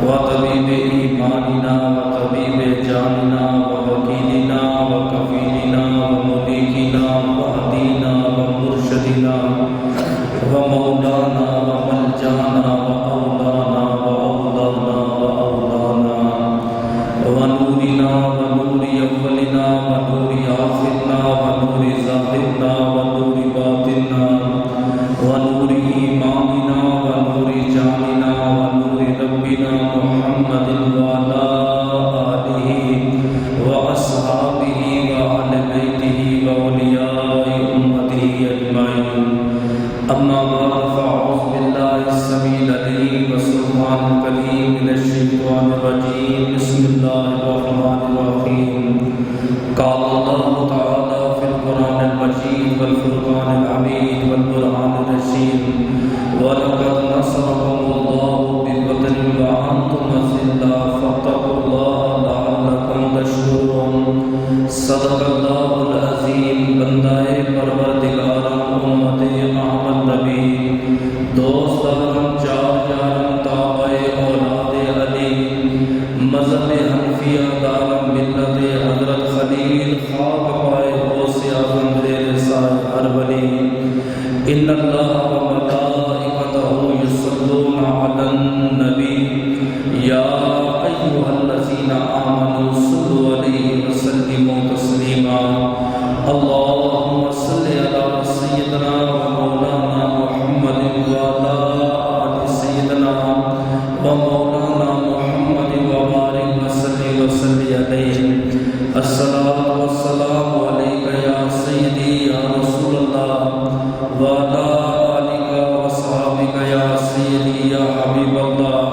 وطبيب إيماننا وطبيب جاننا ووكيلنا وكفيلنا ومليكنا وهدينا ومرشدنا ومولانا وملجانا وأولانا ونورنا ونور أولنا ونور آخرنا ونور ظاهرنا ونور باطننا ونور إيماننا ونور جاننا ونور ربنا محمد وعلى آله وأصحابه وأهل بيته وأولياء أمته أجمعين. أما بعد فأعوذ بالله السميع العليم والسلطان الكريم من الشيطان الرجيم. بسم الله الرحمن الرحيم. قال الله تعالى في القرآن المجيد والفرقان الحميد والقرآن الرشيد: ولقد نصركم الله ببدر وأنتم أذلة فاتقوا الله لعلكم تشكرون. صدق الله العظيم. بندائے پروردگارم امت احمد نبی دوستارم چار یارم تابع اولاد علی مذہب حنفیہ دارم ملت حضرت خلیل خاک پائے غوث اعظم زیر سایہ ہر ولی. ان اللہ وملائکتہ یصلون علی النبی یا ایھا الذین آمنوا صلوا علیہ وسلموا تسلیما. اللهم صل على سيدنا ومولانا محمد وعلى آل سيدنا ومولانا محمد وبارك وسلم عليه. الصلاة والسلام عليك يا سيدي يا رسول الله وعلى آلك وصحبك يا سيدي يا حبيب الله.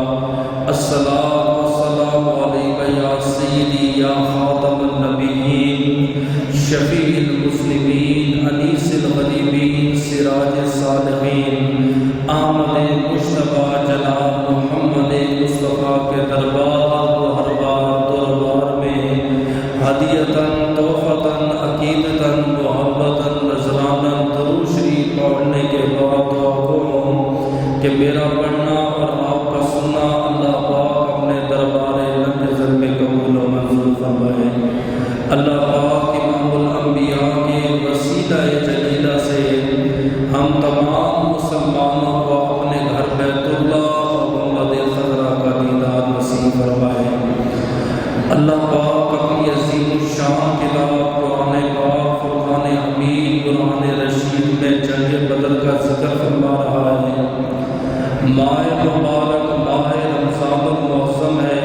الصلاة والسلام عليك يا سيدي يا خاتم النبيين شفيع المسلمين أنيس الغريبين سراج الصالحين آمد مشتبہ جناب محمد مصطفیٰ کے دربار و ہر بار دربار میں ہدیتاً تحفتاً عقیدتاً محبتاً نذراناً درود شریف پڑھنے کے بعد دعا کروں کہ میرا پڑھنا اور آپ کا سننا اللہ پاک اپنے دربار لم یزل میں قبول و منظور فرمائے. اللہ پاک امام الانبیاء کے وسیلہ جلیلہ سے ہم تمام مسلمانوں کو اپنے گھر بیت اللہ اور گنبد خضرا کا دیدار نصیب فرمائے. اللہ پاک اپنی عظیم الشان کتاب قرآن پاک فرقان حمید قرآن رشید میں جنگ بدر کا ذکر فرما رہا ہے. ماہ مبارک ماہ رمضان المعظم ہے.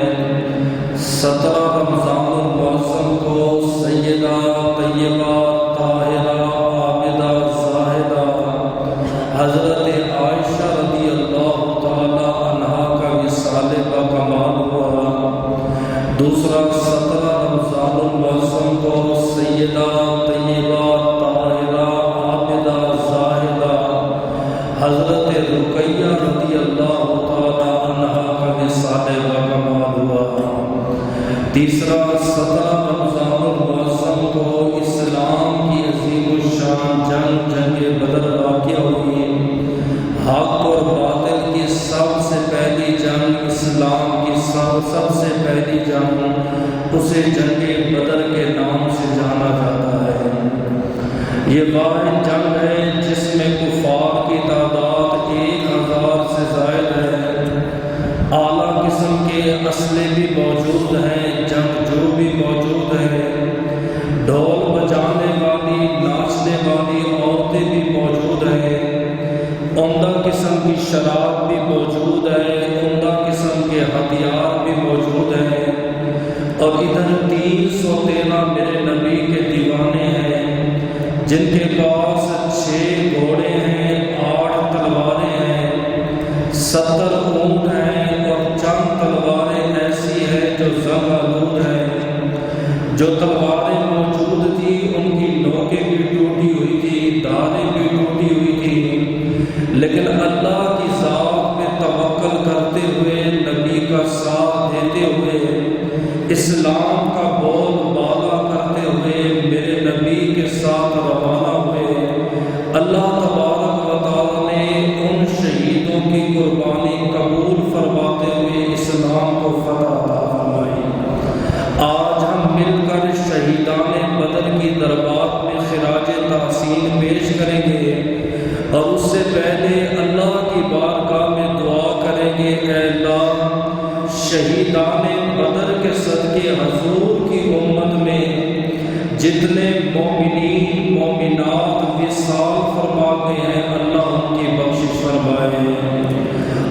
17 رمضان المعظم کو سیدہ طیبہ طاہرہ عابدہ زاہدہ حضرت عائشہ رضی اللہ تعالی عنہا کا وصال کا کمال ہوا. دوسرا 17 رمضان المعظم کو سیدہ طیبہ طاہرہ عابدہ زاہدہ حضرت رقیہ رضی اللہ تعالی عنہا کا وصال کا کمال ہوا. تیسرا 17 رمضان المعظم کو اسلام کی عظیم الشان جنگ بدر واقع ہوئی. حق اور باطل کی سب سے پہلی جنگ اسلام کی سب سے پہلی جنگ اسے جنگ بدر کے نام سے جانا جاتا ہے. یہ واحد جنگ ہے جس میں کفار کی تعداد 1000 سے زائد ہے. اعلیٰ قسم کے اسلحے بھی موجود ہیں، جنگجو بھی موجود ہیں، ڈھول بجانے والی ناچنے والی عورتیں بھی موجود ہیں، عمدہ قسم کی شراب بھی موجود ہے، عمدہ قسم کے ہتھیار بھی موجود ہیں. اور ادھر 313 میرے نبی کے دیوانے ہیں جن کے پاس 6 گھوڑے ہیں، 8 تلواریں ہیں، 70 اونٹ ہیں اور چند تلواریں ایسی ہیں جو زنگ آلود ہیں. جو تلواریں موجود تھیں ان کی نوکیں بھی ٹوٹی ہوئی تھی، دھاریں بھی ٹوٹی ہوئی تھی، لیکن اللہ کی ذات پہ توکل کرتے ہوئے نبی کا ساتھ دیتے ہوئے اسلام کا بول بالا کرتے ہوئے میرے نبی کے ساتھ روانہ ہوئے. اللہ تبارک و تعالی نے ان شہیدوں کی قربانی قبول فرماتے ہوئے اللہ شہیدان بدر کے صدقے حضور کی امت میں جتنے مومنین مومنات وصال فرما گئے ہیں اللہ ان کی بخشش فرمائے،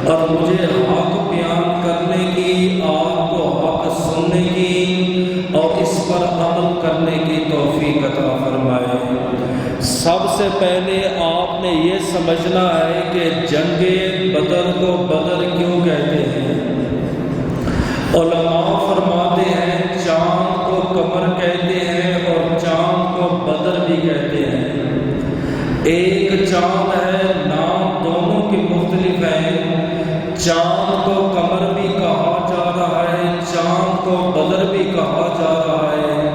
اور مجھے حق بیان کرنے کی، آپ کو حق سننے کی اور اس پر عمل کرنے کی توفیق عطا فرمائے۔ سب سے پہلے آپ نے یہ سمجھنا ہے کہ جنگ بدر کو بدر کیوں کہتے ہیں۔ علماء فرماتے ہیں چاند کو قمر کہتے ہیں اور چاند کو بدر بھی کہتے ہیں۔ ایک چاند ہے، نام دونوں کے مختلف ہیں، چاند کو قمر بھی کہا جا رہا ہے، چاند کو بدر بھی کہا جا رہا ہے۔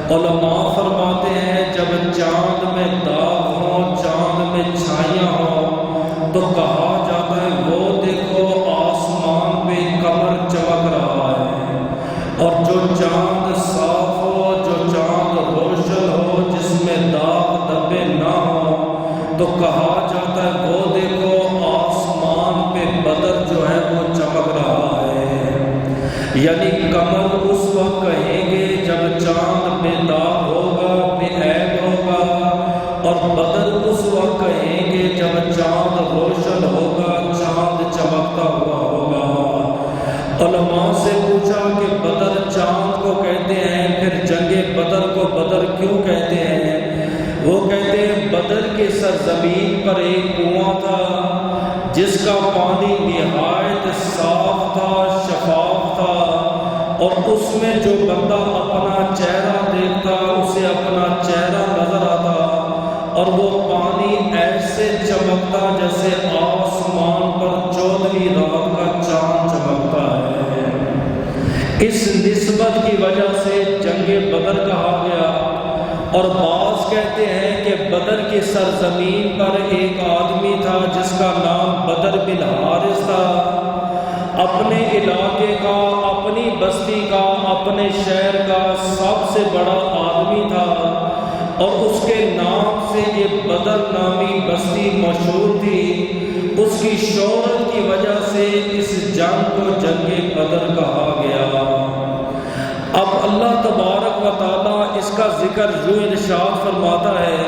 علماء فرماتے ہیں جب چاند میں داغ ہو، چاند میں چھائیاں ہو تو کہا جاتا ہے وہ دیکھو آسمان پہ قمر چمک رہا ہے، اور جو چاند صاف ہو، جو چاند روشن ہو، جس میں داغ دھبے نہ ہو تو کہا جاتا ہے وہ دیکھو آسمان پہ بدر جو ہے وہ چمک رہا ہے۔ یعنی قمر اس وقت کہیں گے جب چاند بے داغ ہوگا، بے عیب ہوگا، اور بدر اس وقت کہیں گے جب چاند روشن ہوگا، چاند چمکتا ہوا ہوگا۔ علماء سے پوچھا کہ بدر چاند کو کہتے ہیں، پھر جنگ بدر کو بدر کیوں کہتے ہیں؟ وہ کہتے ہیں بدر کے سرزمین پر ایک کنواں تھا جس کا پانی نہایت صاف تھا، شفاف تھا، اور اس میں جو بندہ اپنا چہرہ دیکھتا اسے اپنا چہرہ نظر آتا، اور وہ پانی ایسے چمکتا جیسے آسمان پر 14ویں رات کا چاند چمکتا ہے۔ اس نسبت کی وجہ سے جنگ بدر کہا گیا۔ اور بعض کہتے ہیں کہ بدر کی سرزمین پر ایک آدمی تھا جس کا نام بدر بن حارث تھا، اپنے علاقے کا، اپنی بستی کا، اپنے شہر کا سب سے بڑا آدمی تھا، اور اس کے نام سے یہ بدر نامی بستی مشہور تھی۔ اس کی شہرت کی وجہ سے اس جنگ کو جنگ بدر کہا گیا۔ اب اللہ تبارک و تعالیٰ اس کا ذکر یوں ارشاد فرماتا ہے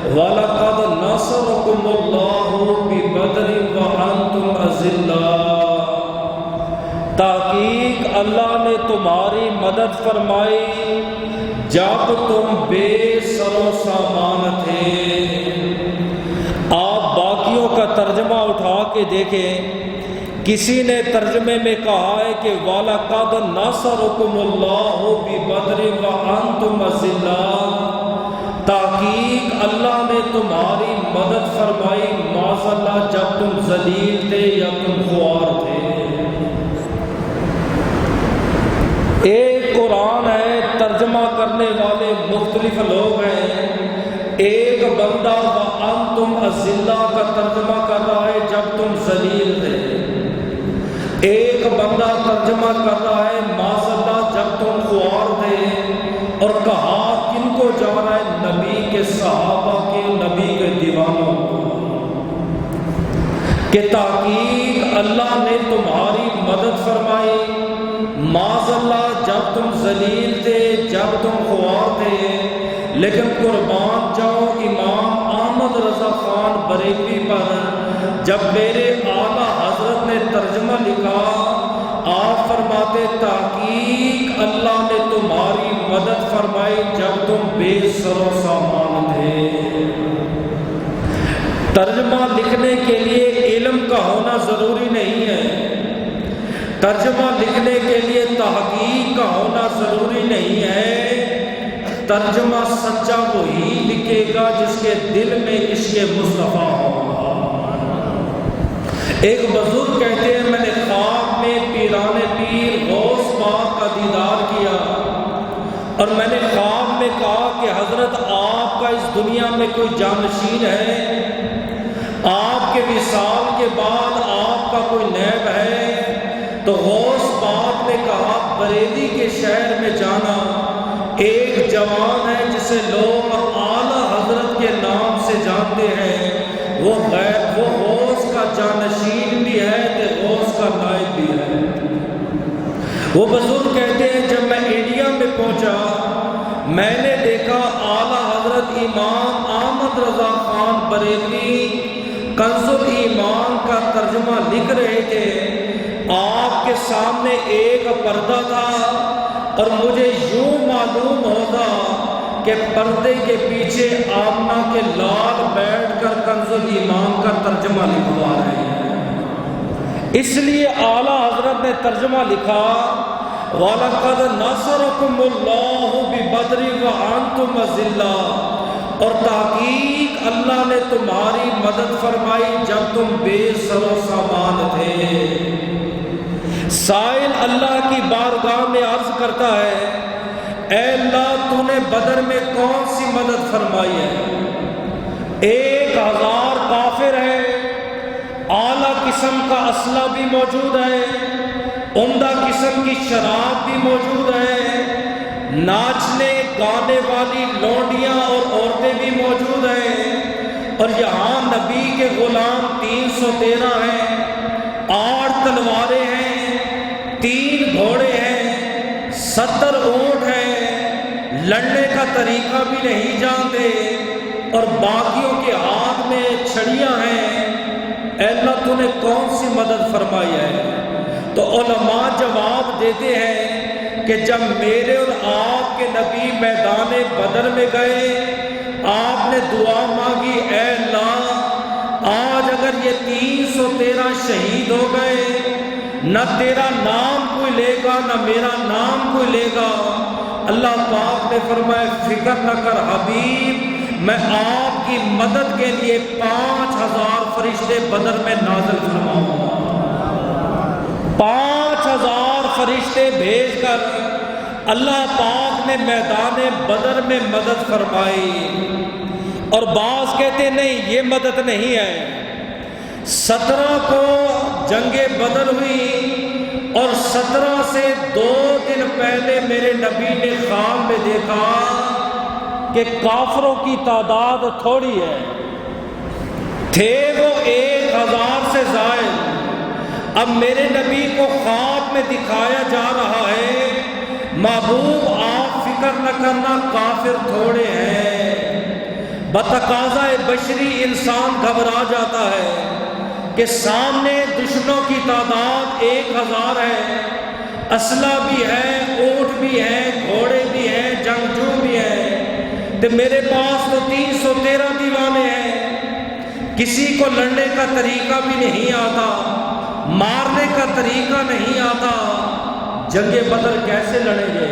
وَلَقَدْ نَصَرَكُمُ اللَّهُ بِبَدْرٍ وَأَنْتُمْ أَذِلَّةٌ، تحقیق اللہ نے تمہاری مدد فرمائی جب تم بے سر و سامان تھے۔ آپ باقیوں کا ترجمہ اٹھا کے دیکھیں، کسی نے ترجمے میں کہا ہے کہ وَلَقَدْ نَصَرَكُمُ اللَّهُ بِبَدْرٍ وَأَنْتُمْ أَذِلَّةٌ، تحقیق اللہ نے تمہاری مدد فرمائی معاذ اللہ جب تم ذلیل تھے یا تم خوار تھے۔ ایک قرآن ہے، ترجمہ کرنے والے مختلف لوگ ہیں۔ ایک بندہ وَأَنْتُمْ أَذِلَّةٌ کا ترجمہ کر رہا ہے جب تم ذلیل تھے، ایک بندہ ترجمہ کر رہا ہے معاذ اللہ جب تم خوار تھے، اور کہا کن کو جا رہا ہے؟ نبی کے صحابہ کے، نبی کے دیوانوں کو، کہ تحقیق اللہ نے تمہاری مدد فرمائی معاذ اللہ جب تم ذلیل تھے، جب تم خوار تھے۔ لیکن قربان جاؤ امام احمد رضا خان بریلوی پر جب میرے اعلیٰ حضرت نے ترجمہ لکھا، آپ فرماتے تحقیق اللہ نے تمہاری مدد فرمائی جب تم بے سر و سامان تھے۔ ترجمہ لکھنے کے لیے علم کا ہونا ضروری نہیں ہے، ترجمہ لکھنے کے لیے تحقیق کا ہونا ضروری نہیں ہے۔ ترجمہ سچا وہی لکھے گا جس کے دل میں عشق مصطفیٰ ہوگا۔ ایک بزرگ کہتے ہیں میں نے خواب میں پیران پیر غوث پاک کا دیدار کیا، اور میں نے خواب میں کہا کہ حضرت آپ کا اس دنیا میں کوئی جانشین ہے؟ آپ کے وصال کے بعد آپ کا کوئی نیب ہے؟ تو غوث پاک نے کہا بریلی کے شہر میں جانا، ایک جوان ہے جسے لوگ اعلیٰ حضرت کے نام سے جانتے ہیں، وہ غوث کا جانشین بھی ہے تے غوث کا نائب بھی ہے۔ وہ بزرگ کہتے ہیں جب میں انڈیا میں پہنچا میں نے دیکھا اعلیٰ حضرت امام احمد رضا خان بریلوی کنز الایمان کا ترجمہ لکھ رہے تھے۔ آپ کے سامنے ایک پردہ تھا اور مجھے یوں معلوم ہوتا کہ پردے کے پیچھے آمنہ کے لال بیٹھ کر کنز الایمان کا ترجمہ لکھوا رہے ہیں۔ اس لیے اعلیٰ حضرت نے ترجمہ لکھا وَلَقَدْ نَصَرَكُمُ اللَّهُ بِبَدْرٍ وَأَنْتُمْ أَذِلَّةٌ، اور تحقیق اللہ نے تمہاری مدد فرمائی جب تم بے سر و سامان تھے۔ سائل اللہ کی بارگاہ میں عرض کرتا ہے اے اللہ تو نے بدر میں کون سی مدد فرمائی ہے؟ 1000 کافر ہے، اعلیٰ قسم کا اسلحہ بھی موجود ہے، عمدہ قسم کی شراب بھی موجود ہے، ناچنے گانے والی لونڈیاں اور عورتیں بھی موجود ہیں، اور یہاں نبی کے غلام 313 ہیں، 8 تلواریں ہیں، 3 گھوڑے ہیں، 70 اونٹ ہیں، لڑنے کا طریقہ بھی نہیں جانتے، اور باقیوں کے ہاتھ میں چھڑیاں ہیں۔ اے اللہ تو نے کون سی مدد فرمائی ہے؟ تو علماء جواب دیتے ہیں کہ جب میرے اور آپ کے نبی میدان بدر میں گئے آپ نے دعا مانگی اے اللہ آج اگر یہ 313 شہید ہو گئے نہ تیرا نام کوئی لے گا نہ میرا نام کوئی لے گا۔ اللہ پاک نے فرمایا فکر نہ کر حبیب، میں آپ کی مدد کے لیے 5000 فرشتے بدر میں نازل فرماؤں گا۔ 5000 فرشتے بھیج کر اللہ پاک نے میدان بدر میں مدد فرمائی۔ اور بعض کہتے نہیں یہ مدد نہیں ہے۔ 17 کو جنگ بدر ہوئی اور 17 سے 2 دن پہلے میرے نبی نے خواب میں دیکھا کہ کافروں کی تعداد تھوڑی ہے، تھے وہ 1000 سے زائد۔ اب میرے نبی کو خواب میں دکھایا جا رہا ہے محبوب آپ فکر نہ کرنا کافر تھوڑے ہیں۔ بتقاضۂ بشری انسان گھبرا جاتا ہے کہ سامنے دشمنوں کی تعداد 1000 ہے، اسلحہ بھی ہے، اونٹ بھی ہے، گھوڑے بھی ہیں، جنگجو بھی ہیں، تو میرے پاس تو 313 دیوانے ہیں، کسی کو لڑنے کا طریقہ بھی نہیں آتا، مارنے کا طریقہ نہیں آتا، جنگ بدر کیسے لڑیں گے؟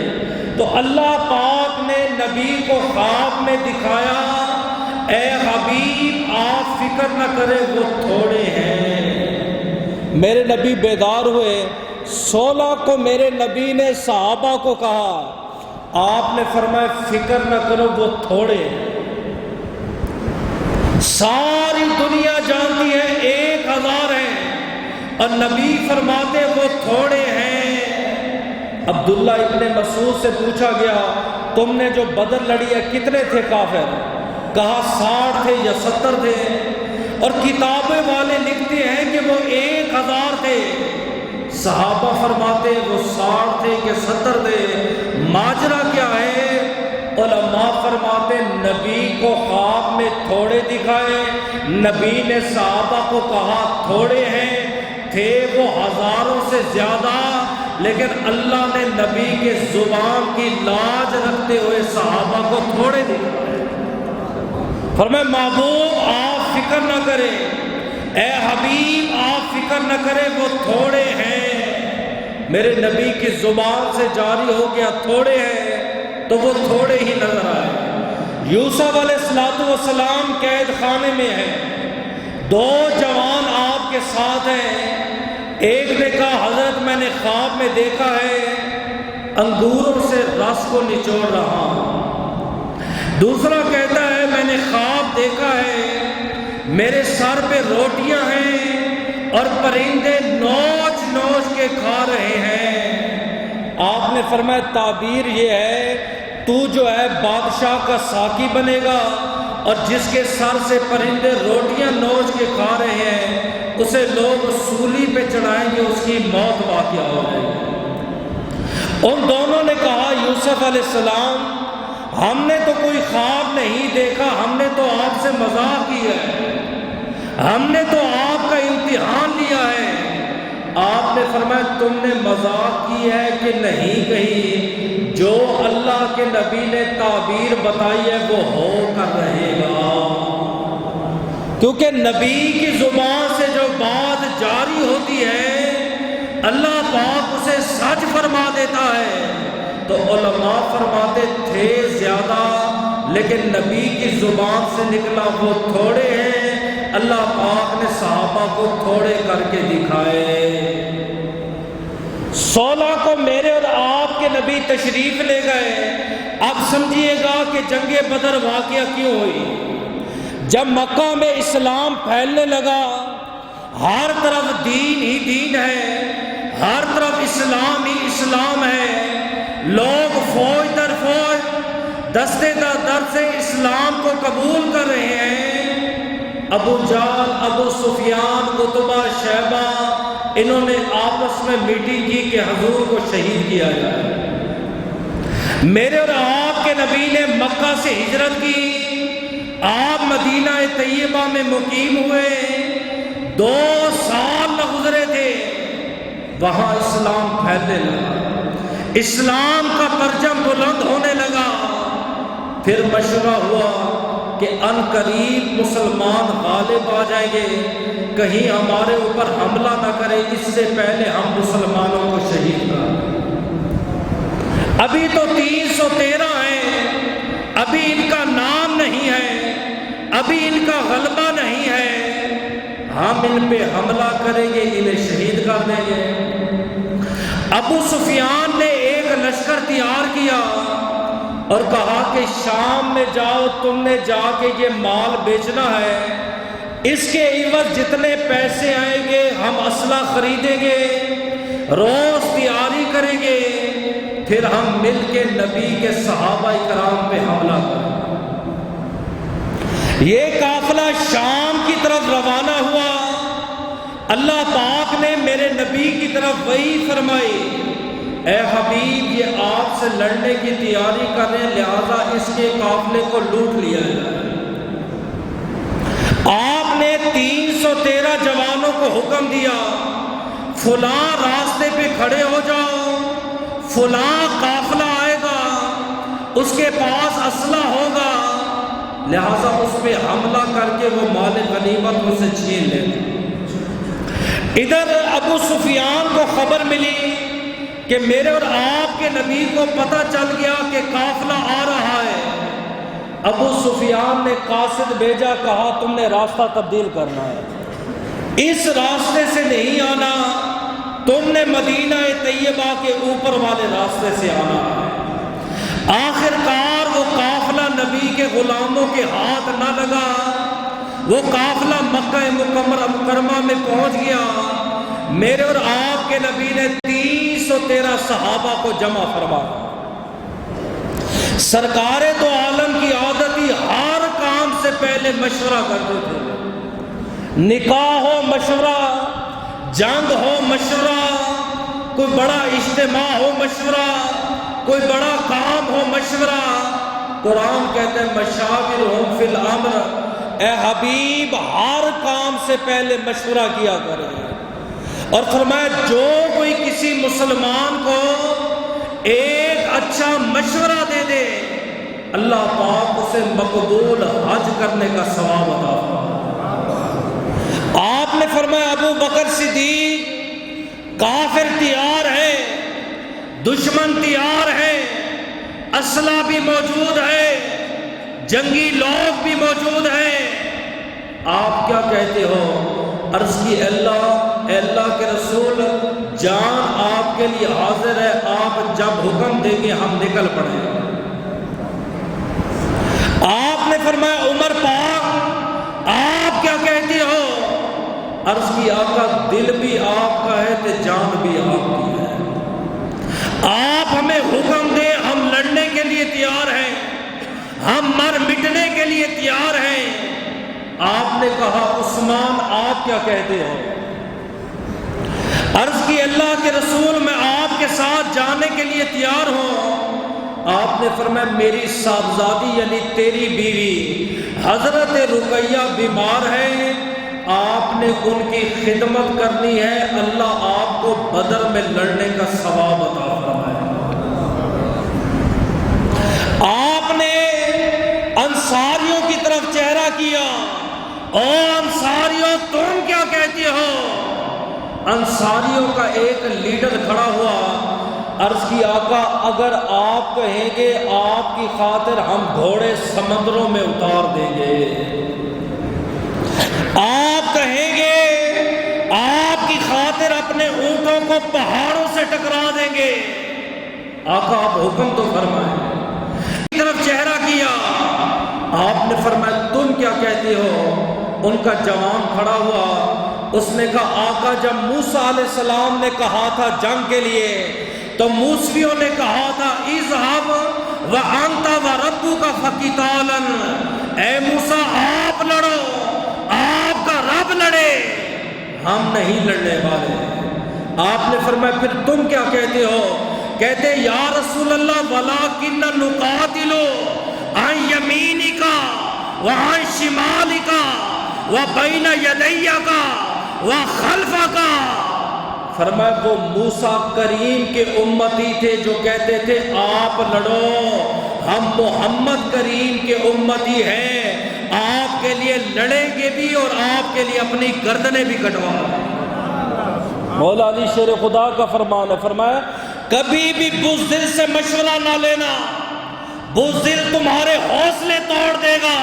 تو اللہ پاک نے نبی کو خواب میں دکھایا اے حبیب آپ فکر نہ کرے وہ تھوڑے ہیں۔ میرے نبی بیدار ہوئے۔ 16 کو میرے نبی نے صحابہ کو کہا، آپ نے فرمایا فکر نہ کرو وہ تھوڑے ہیں۔ ساری دنیا جانتی ہے 1000 ہیں اور نبی فرماتے وہ تھوڑے ہیں۔ عبداللہ ابن مسعود سے پوچھا گیا تم نے جو بدر لڑی ہے کتنے تھے کافر؟ کہا 60 تھے یا 70 تھے، اور کتابیں والے لکھتے ہیں کہ وہ 1000 تھے۔ صحابہ فرماتے وہ 60 تھے کہ 70 تھے، ماجرا کیا ہے؟ علماء فرماتے نبی کو خواب میں تھوڑے دکھائے، نبی نے صحابہ کو کہا تھوڑے ہیں، تھے وہ ہزاروں سے زیادہ، لیکن اللہ نے نبی کے زبان کی لاج رکھتے ہوئے صحابہ کو تھوڑے دکھائے۔ فرمایا محبوب آپ فکر نہ کریں، اے حبیب آپ فکر نہ کریں وہ تھوڑے ہیں۔ میرے نبی کی زبان سے جاری ہو گیا تھوڑے ہیں، تو وہ تھوڑے ہی نظر آئے۔ یوسف علیہ السلام قید خانے میں ہیں، 2 جوان آپ کے ساتھ ہیں۔ ایک نے کہا حضرت میں نے خواب میں دیکھا ہے انگوروں سے رس کو نچوڑ رہا ہوں۔ دوسرا کہتا ہے میں نے خواب دیکھا ہے میرے سر پہ روٹیاں ہیں اور پرندے نوچ نوچ کے کھا رہے ہیں۔ آپ نے فرمایا تعبیر یہ ہے تو جو ہے بادشاہ کا ساقی بنے گا اور جس کے سر سے پرندے روٹیاں نوچ کے کھا رہے ہیں اسے لوگ سولی پہ چڑھائیں گے، اس کی موت واقع ہو جائے گی۔ ان دونوں نے کہا یوسف علیہ السلام ہم نے تو کوئی خواب نہیں دیکھا، ہم نے تو آپ سے مذاق کیا ہے، ہم نے تو آپ کا امتحان لیا ہے۔ آپ نے فرمایا تم نے مذاق کی ہے کہ نہیں کہی، جو اللہ کے نبی نے تعبیر بتائی ہے وہ ہو کر رہے گا، کیونکہ نبی کی زبان سے جو بات جاری ہوتی ہے اللہ پاک اسے سچ فرما دیتا ہے۔ تو علماء فرماتے تھے زیادہ لیکن نبی کی زبان سے نکلا وہ تھوڑے ہیں، اللہ پاک نے صحابہ کو تھوڑے کر کے دکھائے۔ 16 کو میرے اور آپ کے نبی تشریف لے گئے۔ اب سمجھیے گا کہ جنگ بدر واقعہ کیوں ہوئی۔ جب مکہ میں اسلام پھیلنے لگا، ہر طرف دین ہی دین ہے، ہر طرف اسلام ہی اسلام ہے، لوگ فوج در فوج دستے در دستے اسلام کو قبول کر رہے ہیں۔ ابو جہل، ابو سفیان، عتبہ، شیبہ، انہوں نے آپس میں میٹنگ کی کہ حضور کو شہید کیا جائے۔ میرے اور آپ کے نبی نے مکہ سے ہجرت کی، آپ مدینہ طیبہ میں مقیم ہوئے، 2 سال نہ گزرے تھے وہاں اسلام پھیلنے لگا، اسلام کا پرچم بلند ہونے لگا۔ پھر مشورہ ہوا کہ ان قریب مسلمان غالب آ جائیں گے، کہیں ہمارے اوپر حملہ نہ کرے، اس سے پہلے ہم مسلمانوں کو شہید کریں۔ ابھی تو 313 ہیں، ابھی ان کا نام نہیں ہے، ابھی ان کا غلبہ نہیں ہے، ہم ان پہ حملہ کریں گے، انہیں شہید کر دیں گے۔ ابو سفیان نے ایک لشکر تیار کیا اور کہا کہ شام میں جاؤ، تم نے جا کے یہ مال بیچنا ہے، اس کے عوض جتنے پیسے آئیں گے ہم اسلحہ خریدیں گے، روز تیاری کریں گے، پھر ہم مل کے نبی کے صحابہ کرام پہ حملہ کریں۔ یہ قافلہ شام کی طرف روانہ ہوا۔ اللہ پاک نے میرے نبی کی طرف وحی فرمائی، اے حبیب یہ آپ سے لڑنے کی تیاری کر رہے ہیں، لہذا اس کے قافلے کو لوٹ لیا جائے۔ آپ نے 313 جوانوں کو حکم دیا فلاں راستے پہ کھڑے ہو جاؤ، فلاں قافلہ آئے گا، اس کے پاس اسلحہ ہوگا، لہذا اس پہ حملہ کر کے وہ مال غنیمت اس سے چھین لینا۔ ادھر ابو سفیان کو خبر ملی کہ میرے اور آپ کے نبی کو پتہ چل گیا کہ قافلہ آ رہا ہے۔ ابو سفیان نے قاصد بھیجا، کہا تم نے راستہ تبدیل کرنا ہے، اس راستے سے نہیں آنا، تم نے مدینہ طیبہ کے اوپر والے راستے سے آنا ہے۔ آخر کار وہ قافلہ نبی کے غلاموں کے ہاتھ نہ لگا، وہ قافلہ مکہ مکرمہ میں پہنچ گیا۔ میرے اور آپ کے نبی نے 313 صحابہ کو جمع فرمایا۔ سرکار تو عالم کی عادت ہی ہر کام سے پہلے مشورہ کرتے تھے، نکاح ہو مشورہ، جنگ ہو مشورہ، کوئی بڑا اجتماع ہو مشورہ، کوئی بڑا کام ہو مشورہ۔ قرآن کہتے ہیں مشاورہم فی الامر، اے حبیب ہر کام سے پہلے مشورہ کیا کرے۔ اور فرمایا جو کوئی کسی مسلمان کو ایک اچھا مشورہ دے دے اللہ پاک اسے مقبول حج کرنے کا ثواب عطا فرمائے۔ آپ نے فرمایا ابو بکر صدیق، کافر تیار ہے، دشمن تیار ہے، اسلحہ بھی موجود ہے، جنگی لوگ بھی موجود ہیں، آپ کیا کہتے ہو؟ عرض کی اللہ کے رسول، جان آپ کے لیے حاضر ہے، آپ جب حکم دیں گے ہم نکل پڑیں گے۔ آپ نے فرمایا عمر پاک آپ کیا کہتے ہو؟ عرض کی آقا دل بھی آپ کا ہے تو جان بھی آپ کی ہے، آپ ہمیں حکم دیں ہم لڑنے کے لیے تیار ہیں، ہم مر مٹنے کے لیے تیار ہیں۔ آپ نے کہا عثمان آپ کیا کہتے ہو؟ عرض کی اللہ کے رسول میں آپ کے ساتھ جانے کے لیے تیار ہوں۔ آپ نے فرمایا میری صاحبزادی یعنی تیری بیوی حضرت رقیہ بیمار ہے، آپ نے ان کی خدمت کرنی ہے، اللہ آپ کو بدر میں لڑنے کا ثواب عطا فرمائے۔ آپ نے انصاریوں کی طرف چہرہ کیا، او انصاریوں تم کیا کہتے ہو؟ انصاریوں کا ایک لیڈر کھڑا ہوا، عرض کی آقا اگر آپ کہیں گے آپ کی خاطر ہم گھوڑے سمندروں میں اتار دیں گے، آپ کہیں گے آپ کی خاطر اپنے اونٹوں کو پہاڑوں سے ٹکرا دیں گے، آقا آپ حکم تو فرمائیں۔ طرف چہرہ کیا، آپ نے فرمایا تم کیا کہتے ہو؟ ان کا جوان کھڑا ہوا، اس نے کہا آقا جب موسیٰ علیہ السلام نے کہا تھا جنگ کے لیے تو موسیوں نے کہا تھا اذهب وانت وربک فقتالا، اے موسیٰ آپ لڑو، آپ کا رب لڑے، ہم نہیں لڑنے والے۔ آپ نے فرمایا پھر تم کیا کہتے ہو؟ کہتے یا رسول اللہ ولکن نقاتل عن یمینک وعن شمالک وبین یدیک وخلفک۔ فرمایا وہ موسیٰ کریم کے امتی تھے جو کہتے تھے آپ لڑو، ہم محمد کریم کے امتی ہیں، آپ کے لیے لڑیں گے بھی اور آپ کے لیے اپنی گردنیں بھی کٹوا دیں۔ مولا علی شیر خدا کا فرمان ہے، فرمایا کبھی بھی بزدل سے مشورہ نہ لینا، بزدل تمہارے حوصلے توڑ دے گا،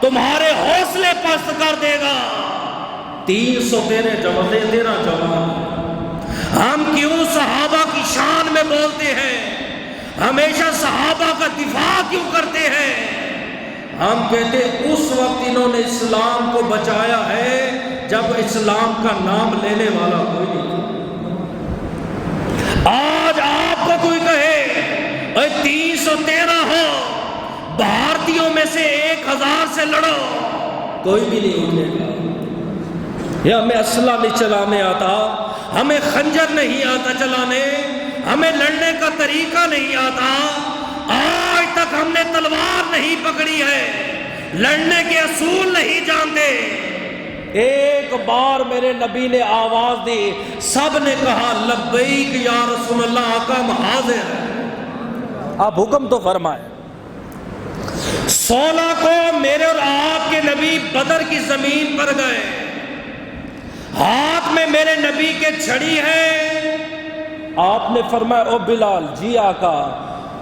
تمہارے حوصلے پست کر دے گا۔ 313 جوان، ہم کیوں صحابہ کی شان میں بولتے ہیں؟ ہمیشہ صحابہ کا دفاع کیوں کرتے ہیں؟ ہم کہتے اس وقت انہوں نے اسلام کو بچایا ہے جب اسلام کا نام لینے والا کوئی نہیں۔ آج آپ کو کوئی کہے 313 ہو، بھارتیوں میں سے 1000 سے لڑو، کوئی بھی نہیں اٹھے گا۔ یا ہمیں اسلحہ نہیں چلانے آتا، ہمیں خنجر نہیں آتا چلانے، ہمیں لڑنے کا طریقہ نہیں آتا، آج تک ہم نے تلوار نہیں پکڑی ہے، لڑنے کے اصول نہیں جانتے۔ ایک بار میرے نبی نے آواز دی، سب نے کہا لبیک یا رسول اللہ، آقا ہم حاضر ہیں، آپ حکم تو فرمائیں۔ 16 کو میرے اور آپ کے نبی بدر کی زمین پر گئے، ہاتھ میں میرے نبی کے چھڑی ہے، آپ نے فرمایا او بلال، جی آقا،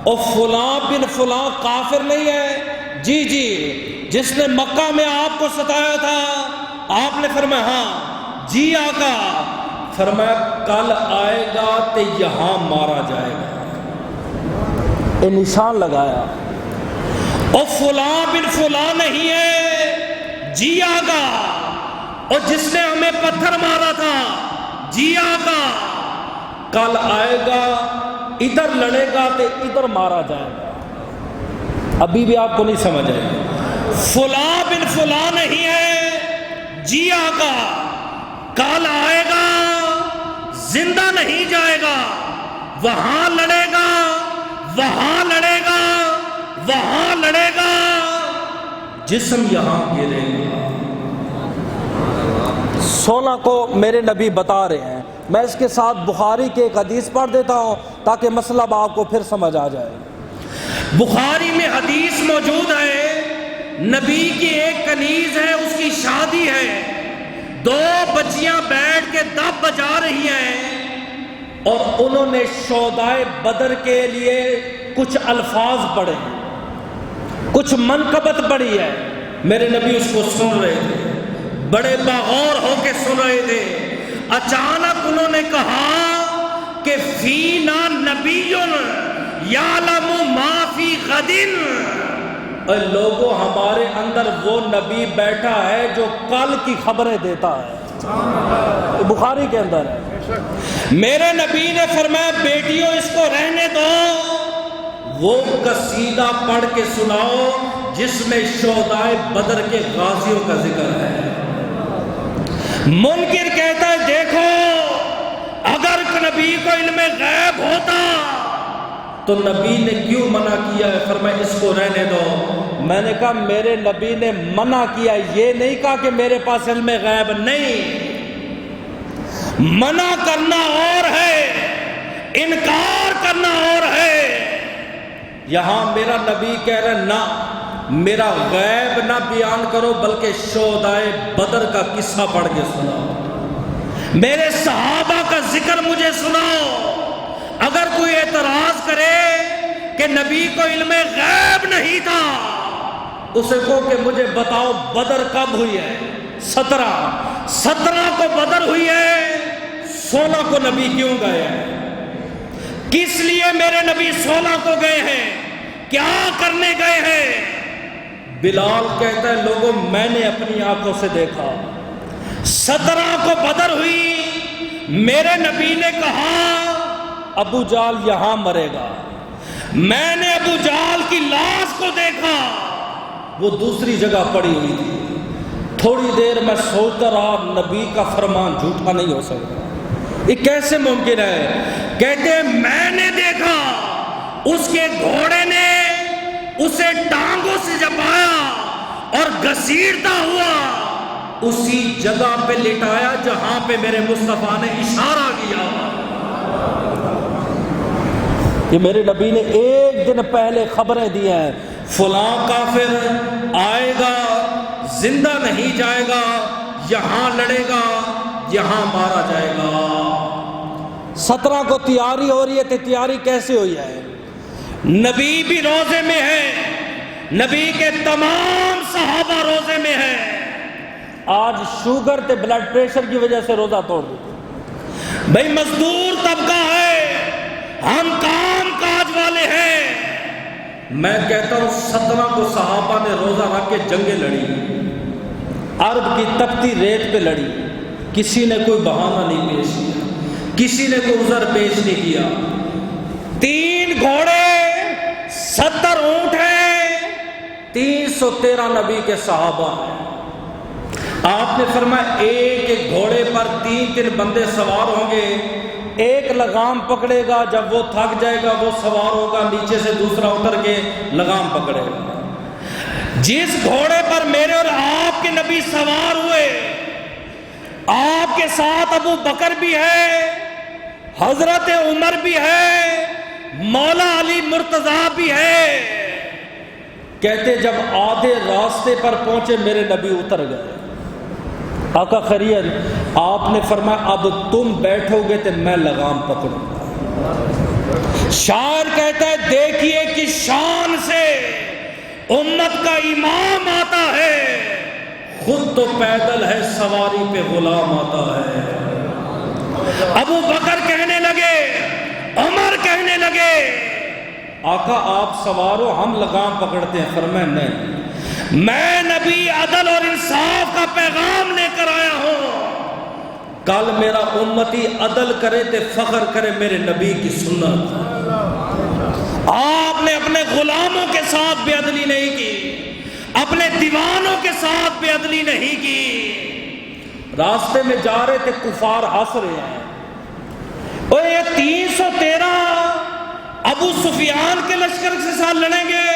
او فلاں بن فلاں کافر نہیں ہے؟ جی جی، جس نے مکہ میں آپ کو ستایا تھا؟ آپ نے فرمایا ہاں۔ جی آقا، فرمایا کل آئے گا تو یہاں مارا جائے گا، یہ نشان لگایا۔ او فلاں بن فلاں نہیں ہے؟ جی آقا۔ اور جس نے ہمیں پتھر مارا تھا؟ جی آقا۔ کل آئے گا ادھر لڑے گا تو ادھر مارا جائے گا۔ ابھی بھی آپ کو نہیں سمجھ آئے؟ فلاں بن فلاں نہیں ہے؟ جی آقا۔ کل آئے گا زندہ نہیں جائے گا، وہاں لڑے گا، وہاں لڑے گا، وہاں لڑے گا، جسم یہاں گرے گا۔ 16 کو میرے نبی بتا رہے ہیں، میں اس کے ساتھ بخاری کے ایک حدیث پڑھ دیتا ہوں تاکہ مسئلہ آپ کو پھر سمجھ آ جائے۔ بخاری میں حدیث موجود ہے، نبی کی ایک کنیز ہے، اس کی شادی ہے، 2 بچیاں بیٹھ کے دب بجا رہی ہیں اور انہوں نے شہدائے بدر کے لیے کچھ الفاظ پڑھے، کچھ منقبت پڑھی ہے، میرے نبی اس کو سن رہے تھے، بڑے باغور ہو کے سن رہے تھے۔ اچانک انہوں نے کہا کہ فینا نبی یعلم ما فی غد، اے لوگوں ہمارے اندر وہ نبی بیٹھا ہے جو کل کی خبریں دیتا ہے، بخاری کے اندر ہے۔ میرے نبی نے فرمایا بیٹیوں اس کو رہنے دو، وہ قصیدہ پڑھ کے سناؤ جس میں شہدائے بدر کے غازیوں کا ذکر ہے۔ منکر کہتا ہے دیکھو اگر نبی کو علم غیب ہوتا تو نبی نے کیوں منع کیا ہے؟ فرمایا اس کو رہنے دو۔ میں نے کہا میرے نبی نے منع کیا، یہ نہیں کہا کہ میرے پاس علم غیب نہیں۔ منع کرنا اور ہے، انکار کرنا اور ہے۔ یہاں میرا نبی کہہ رہا ہے نہ، میرا غیب نہ بیان کرو بلکہ شہدائے بدر کا قصہ پڑھ کے سناؤ، میرے صحابہ کا ذکر مجھے سناؤ۔ اگر کوئی اعتراض کرے کہ نبی کو علم غیب نہیں تھا، اسے کہو کہ مجھے بتاؤ بدر کب ہوئی ہے؟ 17 کو بدر ہوئی ہے، 16 کو نبی کیوں گئے ہیں؟ کس لیے میرے نبی 16 کو گئے ہیں؟ کیا کرنے گئے ہیں؟ بلال کہتا ہے لوگوں میں نے اپنی آنکھوں سے دیکھا 17 کو بدر ہوئی، میرے نبی نے کہا ابو جال یہاں مرے گا، میں نے ابو جال کی لاش کو دیکھا، وہ دوسری جگہ پڑی ہوئی تھی۔ تھوڑی دیر میں سوچتا رہا نبی کا فرمان جھوٹا نہیں ہو سکتا، یہ کیسے ممکن ہے؟ کہتے ہیں میں نے دیکھا اس کے گھوڑے نے اسے ٹانگوں سے جبایا اور گھسیٹتا ہوا اسی جگہ پہ لٹایا جہاں پہ میرے مصطفیٰ نے اشارہ کیا۔ یہ میرے نبی نے ایک دن پہلے خبریں دی ہیں، فلاں کافر آئے گا، زندہ نہیں جائے گا، یہاں لڑے گا، یہاں مارا جائے گا۔ 17 کو تیاری ہو رہی ہے، تیاری کیسے ہوئی ہے؟ نبی بھی روزے میں ہے، نبی کے تمام صحابہ روزے میں ہیں۔ آج شوگر تے بلڈ پریشر کی وجہ سے روزہ توڑ دو، بھائی مزدور طبقہ ہے، ہم کام کاج والے ہیں۔ میں کہتا ہوں 17 کو صحابہ نے روزہ رکھ کے جنگیں لڑی، عرب کی تپتی ریت پہ لڑی، کسی نے کوئی بہانہ نہیں پیش کیا، کسی نے کوئی عذر پیش نہیں کیا۔ 3 گھوڑے 70 اونٹ ہیں، 313 نبی کے صحابہ ہیں۔ آپ نے فرمایا ایک ایک گھوڑے پر 3 بندے سوار ہوں گے، ایک لگام پکڑے گا، جب وہ تھک جائے گا وہ سوار ہوگا، نیچے سے دوسرا اتر کے لگام پکڑے گا۔ جس گھوڑے پر میرے اور آپ کے نبی سوار ہوئے، آپ کے ساتھ ابو بکر بھی ہے، حضرت عمر بھی ہے، مولا علی مرتضیٰ بھی ہے۔ کہتے جب آدھے راستے پر پہنچے میرے نبی اتر گئے۔ آقا خرید آپ نے فرمایا اب تم بیٹھو گے تو میں لگام پکڑوں گا۔ شاعر کہتا ہے دیکھیے کس شان سے امت کا امام آتا ہے، خود تو پیدل ہے سواری پہ غلام آتا ہے۔ ابو بکر کہنے لگے، عمر کہنے لگے آقا آپ سوارو ہم لگام پکڑتے ہیں۔ فرمایا نہیں، میں نبی عدل اور انصاف کا پیغام لے کر آیا ہوں، کل میرا امتی عدل کرے تے فخر کرے میرے نبی کی سنت۔ آپ نے اپنے غلاموں کے ساتھ بے عدلی نہیں کی، اپنے دیوانوں کے ساتھ بے عدلی نہیں کی۔ راستے میں جا رہے تھے، کفار ہنس رہے ہیں، اور یہ 313 ابو سفیان کے لشکر کے ساتھ لڑیں گے،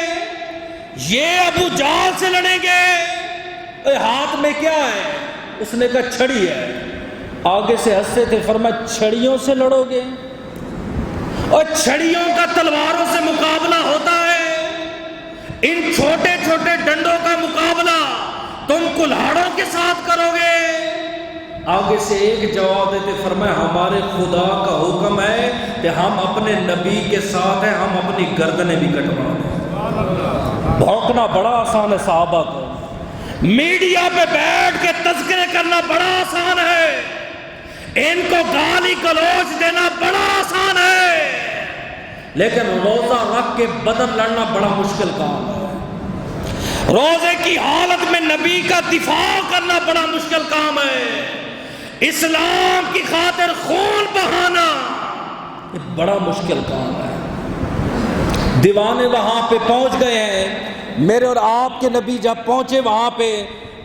یہ ابو جہل سے لڑیں گے، ہاتھ میں کیا ہے؟ اس نے کہا چھڑی ہے۔ آگے سے ہنستے تھے، فرمایا چھڑیوں سے لڑو گے؟ اور چھڑیوں کا تلواروں سے مقابلہ ہوتا ہے، ان چھوٹے چھوٹے ڈنڈوں کا مقابلہ تم کلہاڑوں کے ساتھ کرو گے؟ آگے سے ایک جواب دیتے، فرمایا ہمارے خدا کا حکم ہے کہ ہم اپنے نبی کے ساتھ ہیں، ہم اپنی گردنیں بھی کٹوا دیں۔ بھونکنا بڑا آسان ہے صحابہ کو، میڈیا پہ بیٹھ کے تذکرے کرنا بڑا آسان ہے، ان کو گالی گلوچ دینا بڑا آسان ہے، لیکن روزہ رکھ کے بدر لڑنا بڑا مشکل کام ہے۔ روزے کی حالت میں نبی کا دفاع کرنا بڑا مشکل کام ہے، اسلام کی خاطر خون بہانا یہ بڑا مشکل کام ہے۔ دیوانے وہاں پہ پہنچ گئے ہیں، میرے اور آپ کے نبی جب پہنچے وہاں پہ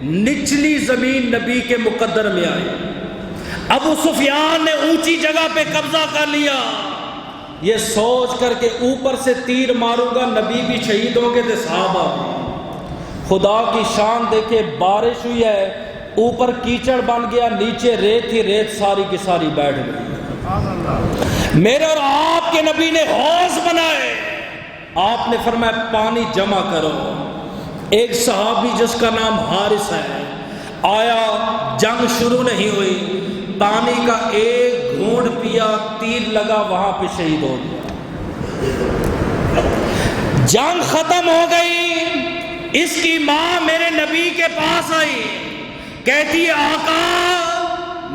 نچلی زمین نبی کے مقدر میں آئی. ابو سفیان نے اونچی جگہ پہ قبضہ کر لیا، یہ سوچ کر کے اوپر سے تیر ماروں گا نبی بھی شہید ہوں گے تو صحابہ بھی. خدا کی شان دیکھے، بارش ہوئی ہے، اوپر کیچڑ بن گیا، نیچے ریت ہی ریت ساری کی ساری بیٹھ گئی. میرے اور آپ کے نبی نے حوض بنائے، آپ نے فرمایا پانی جمع کرو. ایک صحابی جس کا نام حارث ہے آیا، جنگ شروع نہیں ہوئی، پانی کا ایک گھونٹ پیا، تیر لگا، وہاں پہ شہید ہو گیا. جنگ ختم ہو گئی. اس کی ماں میرے نبی کے پاس آئی، کہتی ہے آقا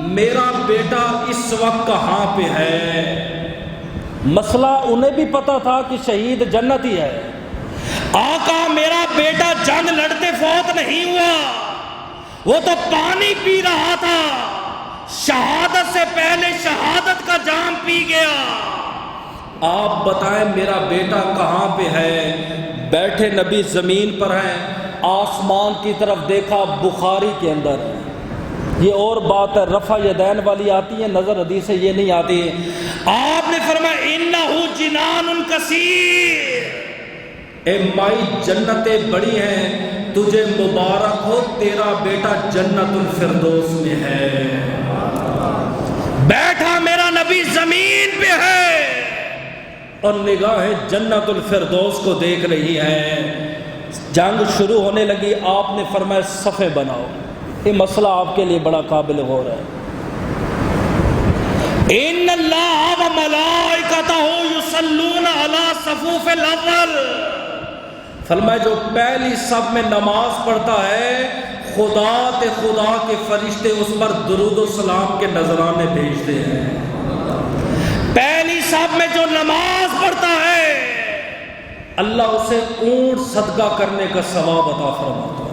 میرا بیٹا اس وقت کہاں پہ ہے؟ مسئلہ انہیں بھی پتا تھا کہ شہید جنتی ہے. آقا میرا بیٹا جنگ لڑتے فوت نہیں ہوا، وہ تو پانی پی رہا تھا، شہادت سے پہلے شہادت کا جام پی گیا. آپ بتائیں میرا بیٹا کہاں پہ ہے؟ بیٹھے نبی زمین پر ہیں، آسمان کی طرف دیکھا، بخاری کے اندر. یہ اور بات ہے، رفع یدین والی آتی ہے، نظر حدیث سے یہ نہیں آتی. آپ نے فرمایا انہ جنان کثیر، اے مائی جنتیں بڑی ہیں، تجھے مبارک ہو، تیرا بیٹا جنت الفردوس میں ہے. بیٹھا میرا نبی زمین پہ ہے اور نگاہیں جنت الفردوس کو دیکھ رہی ہے. جنگ شروع ہونے لگی، آپ نے فرمایا صفیں بناؤ. یہ مسئلہ آپ کے لیے بڑا قابل غور ہے. ان اللہ و ملائکتہ یصلون علی صفوف الاول، فرمایا جو پہلی صف میں نماز پڑھتا ہے خدا کے فرشتے اس پر درود و سلام کے نذرانے بھیجتے ہیں. پہلی صف میں جو نماز پڑھتا ہے اللہ اسے اونٹ صدقہ کرنے کا ثواب عطا فرماتا ہے.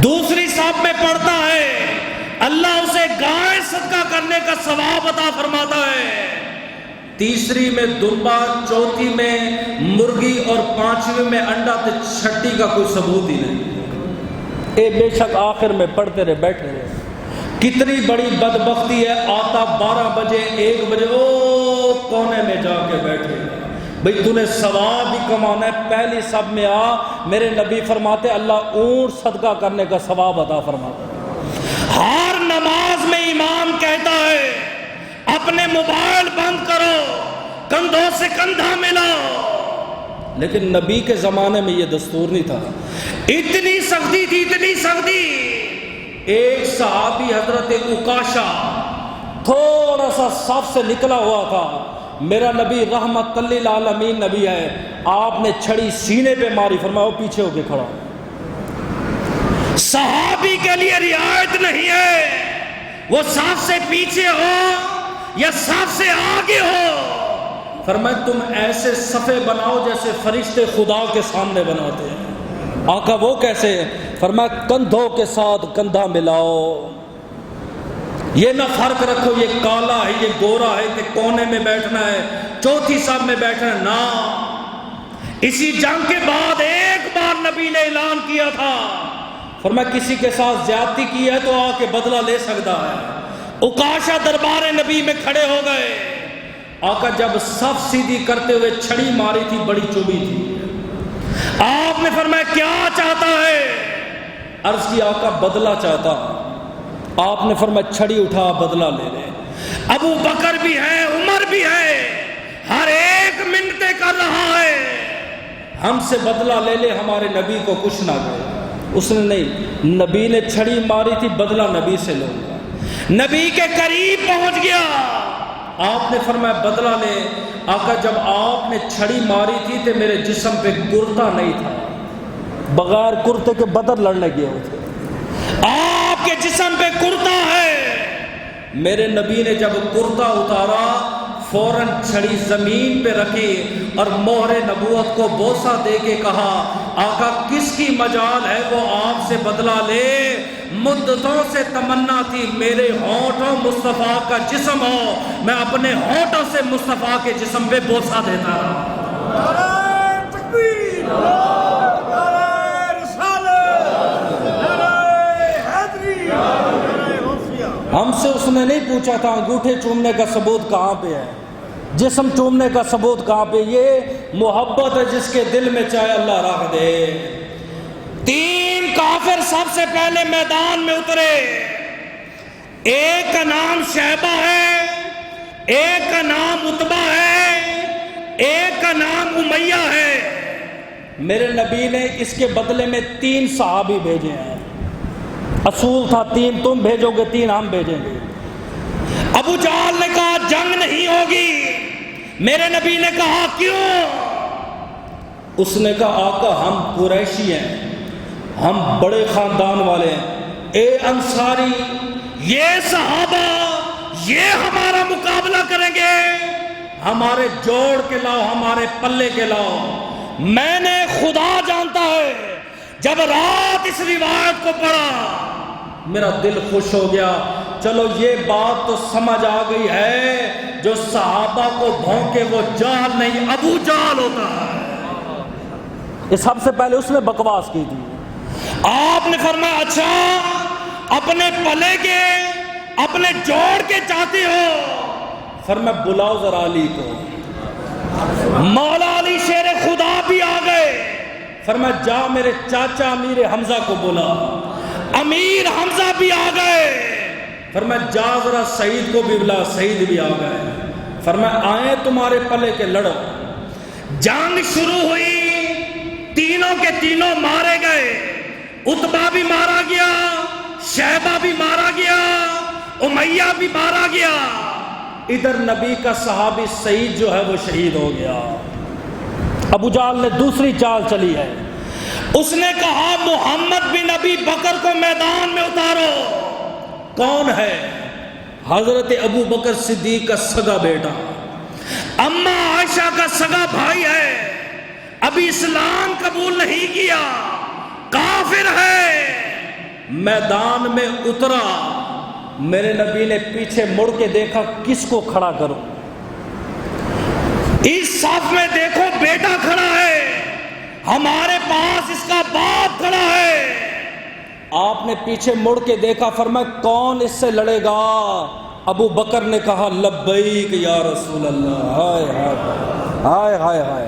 دوسری صف میں پڑھتا ہے اللہ اسے گائے صدقہ کرنے کا ثواب عطا فرماتا ہے. تیسری میں دمبا، چوتھی میں مرغی اور پانچویں میں انڈا، تو چھٹی کا کوئی ثبوت ہی نہیں. اے بے شک آخر میں پڑھتے رہے، بیٹھے رہے. کتنی بڑی بدبختی ہے، آتا 12 بجے 1 بجے او کونے میں جا کے بیٹھے. بھئی تو نے ثواب بھی کمانا ہے، پہلی صف میں آ. میرے نبی فرماتے اللہ اونٹ صدقہ کرنے کا ثواب عطا فرماتا ہے. ہر نماز میں امام کہتا ہے اپنے موبائل بند کرو، کندھوں سے کندھا ملاؤ. لیکن نبی کے زمانے میں یہ دستور نہیں تھا. اتنی سختی تھی، اتنی سختی. ایک صحابی حضرت عکاشہ تھوڑا سا صف سے نکلا ہوا تھا. میرا نبی رحمت للعالمین نبی ہے، آپ نے چھڑی سینے پہ ماری، فرمایا وہ پیچھے ہو کے کھڑا. صحابی کے لیے رعایت نہیں ہے وہ صف سے پیچھے ہو یا صف سے آگے ہو. فرمایا تم ایسے صفے بناؤ جیسے فرشتے خدا کے سامنے بناتے ہیں. آقا وہ کیسے؟ فرمایا کندھوں کے ساتھ کندھا ملاؤ. یہ نہ فرق رکھو یہ کالا ہے یہ گورا ہے کہ کونے میں بیٹھنا ہے چوتھی صف میں بیٹھنا ہے. نہ، اسی جنگ کے بعد ایک بار نبی نے اعلان کیا تھا، فرمایا کسی کے ساتھ زیادتی کی ہے تو آ کے بدلہ لے سکتا ہے. عکاشہ دربار نبی میں کھڑے ہو گئے. آقا جب صف سیدھی کرتے ہوئے چھڑی ماری تھی، بڑی چوبی تھی. آپ نے فرمایا کیا چاہتا ہے؟ عرض کی آقا بدلہ چاہتا. آپ نے فرمایا چھڑی اٹھا، بدلہ لے لے. ابو بکر بھی ہے، عمر بھی ہے، ہر ایک منتیں کر رہا ہے ہم سے بدلہ لے لے، ہمارے نبی کو کچھ نہ کرے. اس نے نہیں، نبی نے چھڑی ماری تھی، بدلہ نبی سے لوں گا. نبی کے قریب پہنچ گیا، آپ نے فرمایا بدلہ لے. آقا جب آپ نے چھڑی ماری تھی تو میرے جسم پہ کرتا نہیں تھا، بغیر کرتے کے بدر لڑنے گئے ہوتے. آپ کے جسم پہ کرتا ہے. میرے نبی نے جب کرتا اتارا فوراً چھڑی زمین پہ رکھی اور مہر نبوت کو بوسہ دے کے کہا آقا کس کی مجال ہے وہ آپ سے بدلہ لے. مدتوں سے تمنا تھی میرے ہونٹوں مصطفیٰ کا جسم ہو، میں اپنے ہونٹوں سے مصطفیٰ کے جسم پہ بوسہ دیتا رہا. ہم سے اس نے نہیں پوچھا تھا انگوٹھے چومنے کا ثبوت کہاں پہ ہے، جسم چومنے کا ثبوت کہاں پہ؟ یہ محبت ہے جس کے دل میں چاہے اللہ رکھ دے۔ 3 کافر سب سے پہلے میدان میں اترے، ایک کا نام شیبہ ہے، ایک کا نام عتبہ ہے، ایک کا نام امیہ ہے۔ میرے نبی نے اس کے بدلے میں 3 صحابی بھیجے ہیں، اصول تھا 3 تم بھیجو گے 3 ہم بھیجیں گے۔ ابو جہل نے کہا جنگ نہیں ہوگی، میرے نبی نے کہا کیوں؟ اس نے کہا آقا ہم قریشی ہیں، ہم بڑے خاندان والے ہیں، اے انصاری یہ صحابہ یہ ہمارا مقابلہ کریں گے، ہمارے جوڑ کے لاؤ، ہمارے پلے کے لاؤ۔ میں نے خدا جانتا ہے جب رات اس روایت کو پڑھا میرا دل خوش ہو گیا، چلو یہ بات تو سمجھ آ گئی ہے، جو صحابہ کو بھونکے وہ جہل نہیں ابو جہل ہوتا ہے۔ یہ سب سے پہلے اس نے بکواس کی تھی۔ آپ نے فرمایا اچھا اپنے پلے کے اپنے جوڑ کے چاہتے ہو؟ فرمایا بلاؤ ذرا علی کو۔ مولا علی شیر خدا بھی آ گئے، فرمایا جا میرے چاچا امیر حمزہ کو بلا۔ امیر حمزہ بھی آ گئے، فرمایا جا ذرا سعید کو بھی بلا، سعید بھی آ گئے۔ فرمایا آئے تمہارے پلے کے لڑو۔ جنگ شروع ہوئی، تینوں کے تینوں مارے گئے، عتبہ بھی مارا گیا، شیبہ بھی مارا گیا، امیہ بھی مارا گیا۔ ادھر نبی کا صحابی سعید جو ہے وہ شہید ہو گیا۔ ابو جہل نے دوسری چال چلی ہے، اس نے کہا محمد بن ابی بکر کو میدان میں اتارو۔ کون ہے؟ حضرت ابو بکر صدیق کا سگا بیٹا، اماں عائشہ کا سگا بھائی ہے، ابھی اسلام قبول نہیں کیا، کافر ہے۔ میدان میں اترا، میرے نبی نے پیچھے مڑ کے دیکھا کس کو کھڑا کروں؟ اس صف میں دیکھو بیٹا کھڑا ہے، ہمارے پاس اس کا باپ کھڑا ہے۔ آپ نے پیچھے مڑ کے دیکھا، فرمایا کون اس سے لڑے گا؟ ابو بکر نے کہا لبیک یا رسول اللہ۔ ہائے ہائے ہائے ہائے ہائے،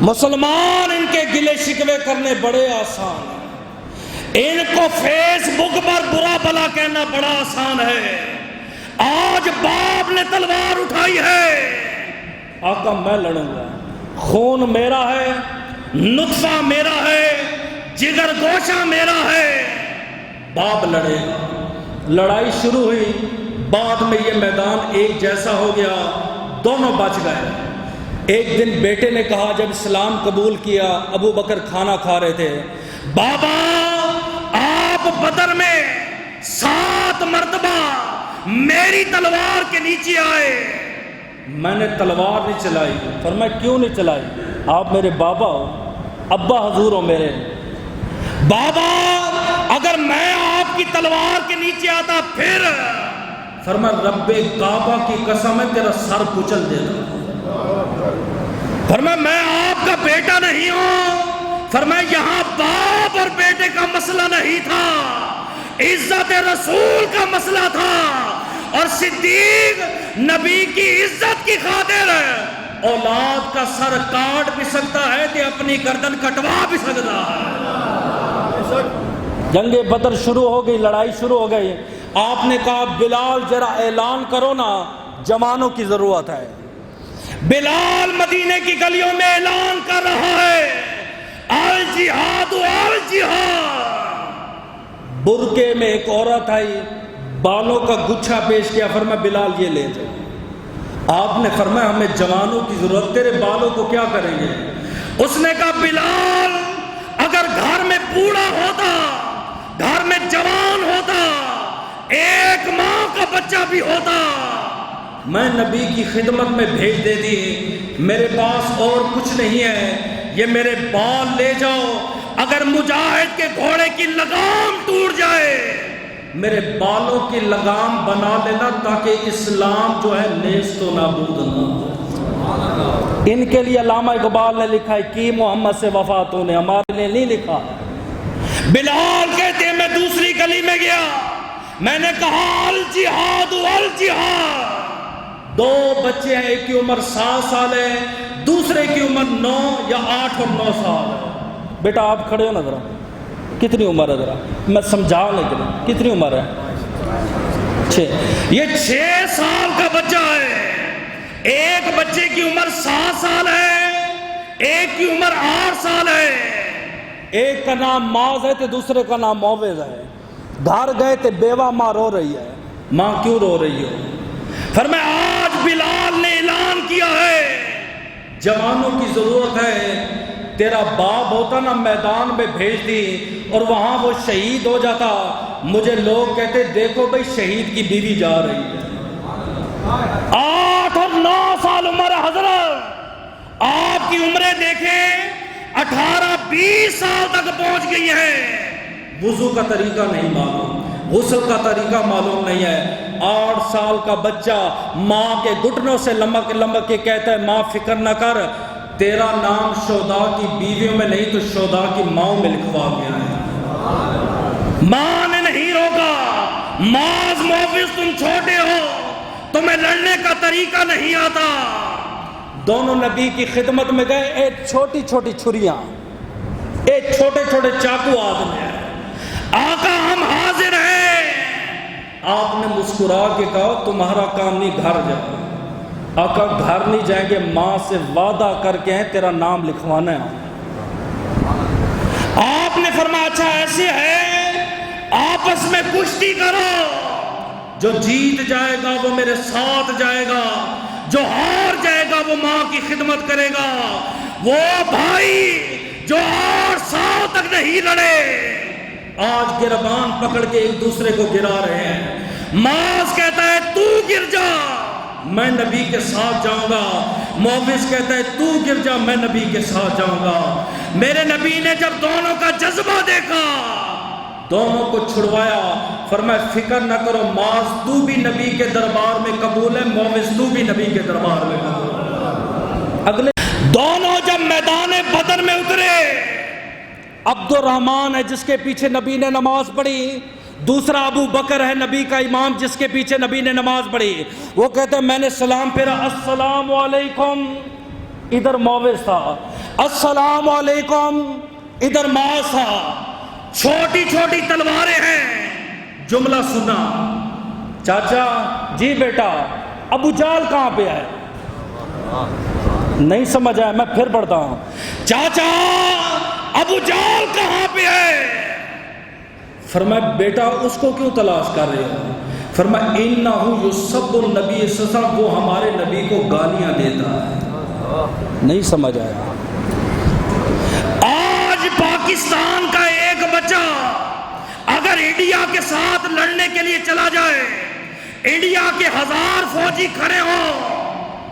مسلمان ان کے گلے شکوے کرنے بڑے آسان ہیں، ان کو فیس بک پر برا بلا کہنا بڑا آسان ہے۔ آج باپ نے تلوار اٹھائی ہے، آقا میں لڑوں گا، خون میرا ہے، نطفہ میرا ہے، جگر گوشہ میرا ہے، باپ لڑے گا۔ لڑائی شروع ہوئی، بعد میں یہ میدان ایک جیسا ہو گیا، دونوں بچ گئے۔ ایک دن بیٹے نے کہا جب اسلام قبول کیا، ابو بکر کھانا کھا رہے تھے، بابا آپ بدر میں 7 مرتبہ میری تلوار کے نیچے آئے، میں نے تلوار نہیں چلائی۔ فرمایا کیوں نہیں چلائی؟ آپ میرے بابا ہو، ابا حضور ہو میرے۔ بابا اگر میں آپ کی تلوار کے نیچے آتا پھر؟ فرمایا رب کعبہ کی قسم ہے تیرا سر کچل دیتا۔ فرمایا میں آپ کا بیٹا نہیں ہوں۔ فرمایا یہاں باپ اور بیٹے کا مسئلہ نہیں تھا، عزت رسول کا مسئلہ تھا، اور صدیق نبی کی عزت کی خاطر اولاد کا سر کاٹ بھی سکتا ہے تو اپنی گردن کٹوا بھی سکتا ہے۔ جنگ بدر شروع ہو گئی، لڑائی شروع ہو گئی۔ آپ نے کہا بلال ذرا اعلان کرو نا، جوانوں کی ضرورت ہے۔ بلال مدینے کی گلیوں میں اعلان کر رہا ہے الجہاد الجہاد۔ برقعے میں ایک عورت آئی، بالوں کا گچھا پیش کیا، فرمایا بلال یہ لے جاؤ۔ آپ نے فرمایا ہمیں جوانوں کی ضرورت، تیرے بالوں کو کیا کریں گے؟ اس نے کہا بلال اگر گھر میں بوڑھا ہوتا، گھر میں جوان ہوتا، ایک ماں کا بچہ بھی ہوتا، میں نبی کی خدمت میں بھیج دیتی۔ میرے پاس اور کچھ نہیں ہے، یہ میرے بال لے جاؤ، اگر مجاہد کے گھوڑے کی لگام ٹوٹ جائے میرے بالوں کی لگام بنا لینا، تاکہ اسلام جو ہے نیست و نابود نہ ہو۔ ان کے لیے علامہ اقبال نے لکھا ہے کہ محمد سے وفاتوں نے، ہمارے لیے نہیں لکھا۔ بلال کہتے ہیں میں دوسری گلی میں گیا، میں نے کہا الجہاد الجہاد۔ 2 بچے ہیں، ایک کی عمر 7 سال ہے، دوسرے کی عمر 9 یا 8 اور 9 سال ہے۔ بیٹا آپ کھڑے ہو نا ذرا، کتنی عمر ہے ذرا میں سمجھا لیکن کتنی عمر ہے؟ 6۔ یہ 6 سال کا بچہ ہے، ایک بچے کی عمر 7 سال ہے، ایک کی عمر 8 سال ہے۔ ایک کا نام معاذ ہے تو دوسرے کا نام معوذ ہے۔ گھر گئے تو بیوہ ماں رو رہی ہے۔ ماں کیوں رو رہی ہو؟ فرمایا آج بلال نے اعلان کیا ہے جوانوں کی ضرورت ہے، تیرا باپ ہوتا نا میدان میں بھیج دی اور وہاں وہ شہید ہو جاتا، مجھے لوگ کہتے دیکھو بھئی شہید کی بیوی جا رہی ہے۔ 8 اور 9 سال عمر ہے حضرت، آپ کی عمریں دیکھیں 18-20 سال تک پہنچ گئی ہیں، وضو کا طریقہ نہیں معلوم، غسل کا طریقہ معلوم نہیں ہے۔ 8 سال کا بچہ ماں کے گھٹنوں سے لمک لمک کے کہتا ہے ماں فکر نہ کر، تیرا نام شہداء کی بیویوں میں نہیں تو شہداء کی ماؤں میں لکھوا گیا ہے۔ ماں نے نہیں روکا، معاذ معوذ تم چھوٹے ہو، تمہیں لڑنے کا طریقہ نہیں آتا۔ دونوں نبی کی خدمت میں گئے، ایک چھوٹی چھوٹی چھریاں، ایک چھوٹے چھوٹے چاقو آدمی ہیں۔ آقا ہم حاضر ہیں۔ آپ نے مسکرا کے کہا تمہارا کام نہیں، گھر جاؤ۔ آقا گھر نہیں جائیں گے، ماں سے وعدہ کر کے ہیں تیرا نام لکھوانا ہے۔ آپ نے فرمایا اچھا ایسے ہے آپس میں کشتی کرو، جو جیت جائے گا وہ میرے ساتھ جائے گا، جو ہار جائے گا وہ ماں کی خدمت کرے گا۔ وہ بھائی جو 8 سال تک نہیں لڑے آج گربان پکڑ کے ایک دوسرے کو گرا رہے ہیں۔ معاذ کہتا ہے تو گر جا میں نبی کے ساتھ جاؤں گا، معوذ کہتا ہے تو گر جا میں نبی کے ساتھ جاؤں گا۔ میرے نبی نے جب دونوں کا جذبہ دیکھا دونوں کو چھڑوایا، فرمایا فکر نہ کرو معاذ تو بھی نبی کے دربار میں قبول ہے، معوذ تو بھی نبی کے دربار میں قبول ہے۔ اگلے دونوں جب میدان بدر میں اترے، عبد الرحمن ہے جس کے پیچھے نبی نے نماز پڑھی، دوسرا ابو بکر ہے نبی کا امام جس کے پیچھے نبی نے نماز پڑھی۔ وہ کہتے ہیں میں نے سلام پھیرا، السلام علیکم، ادھر معوذ تھا، السلام علیکم، ادھر معاذ تھا، چھوٹی چھوٹی تلواریں ہیں۔ جملہ سنا، چاچا جی بیٹا ابو جال کہاں پہ ہے؟ نہیں سمجھ آیا، میں پھر پڑھتا ہوں، چاچا ابو جال کہاں پہ ہے؟ فرمایا بیٹا اس کو کیوں تلاش کر رہے ہو؟ فرمایا انہو یسب النبی صلی اللہ علیہ وسلم، وہ ہمارے نبی کو گالیاں دیتا ہے۔ نہیں سمجھ آیا۔ آج پاکستان کا ایک بچہ اگر انڈیا کے ساتھ لڑنے کے لیے چلا جائے، انڈیا کے 1000 فوجی کھڑے ہوں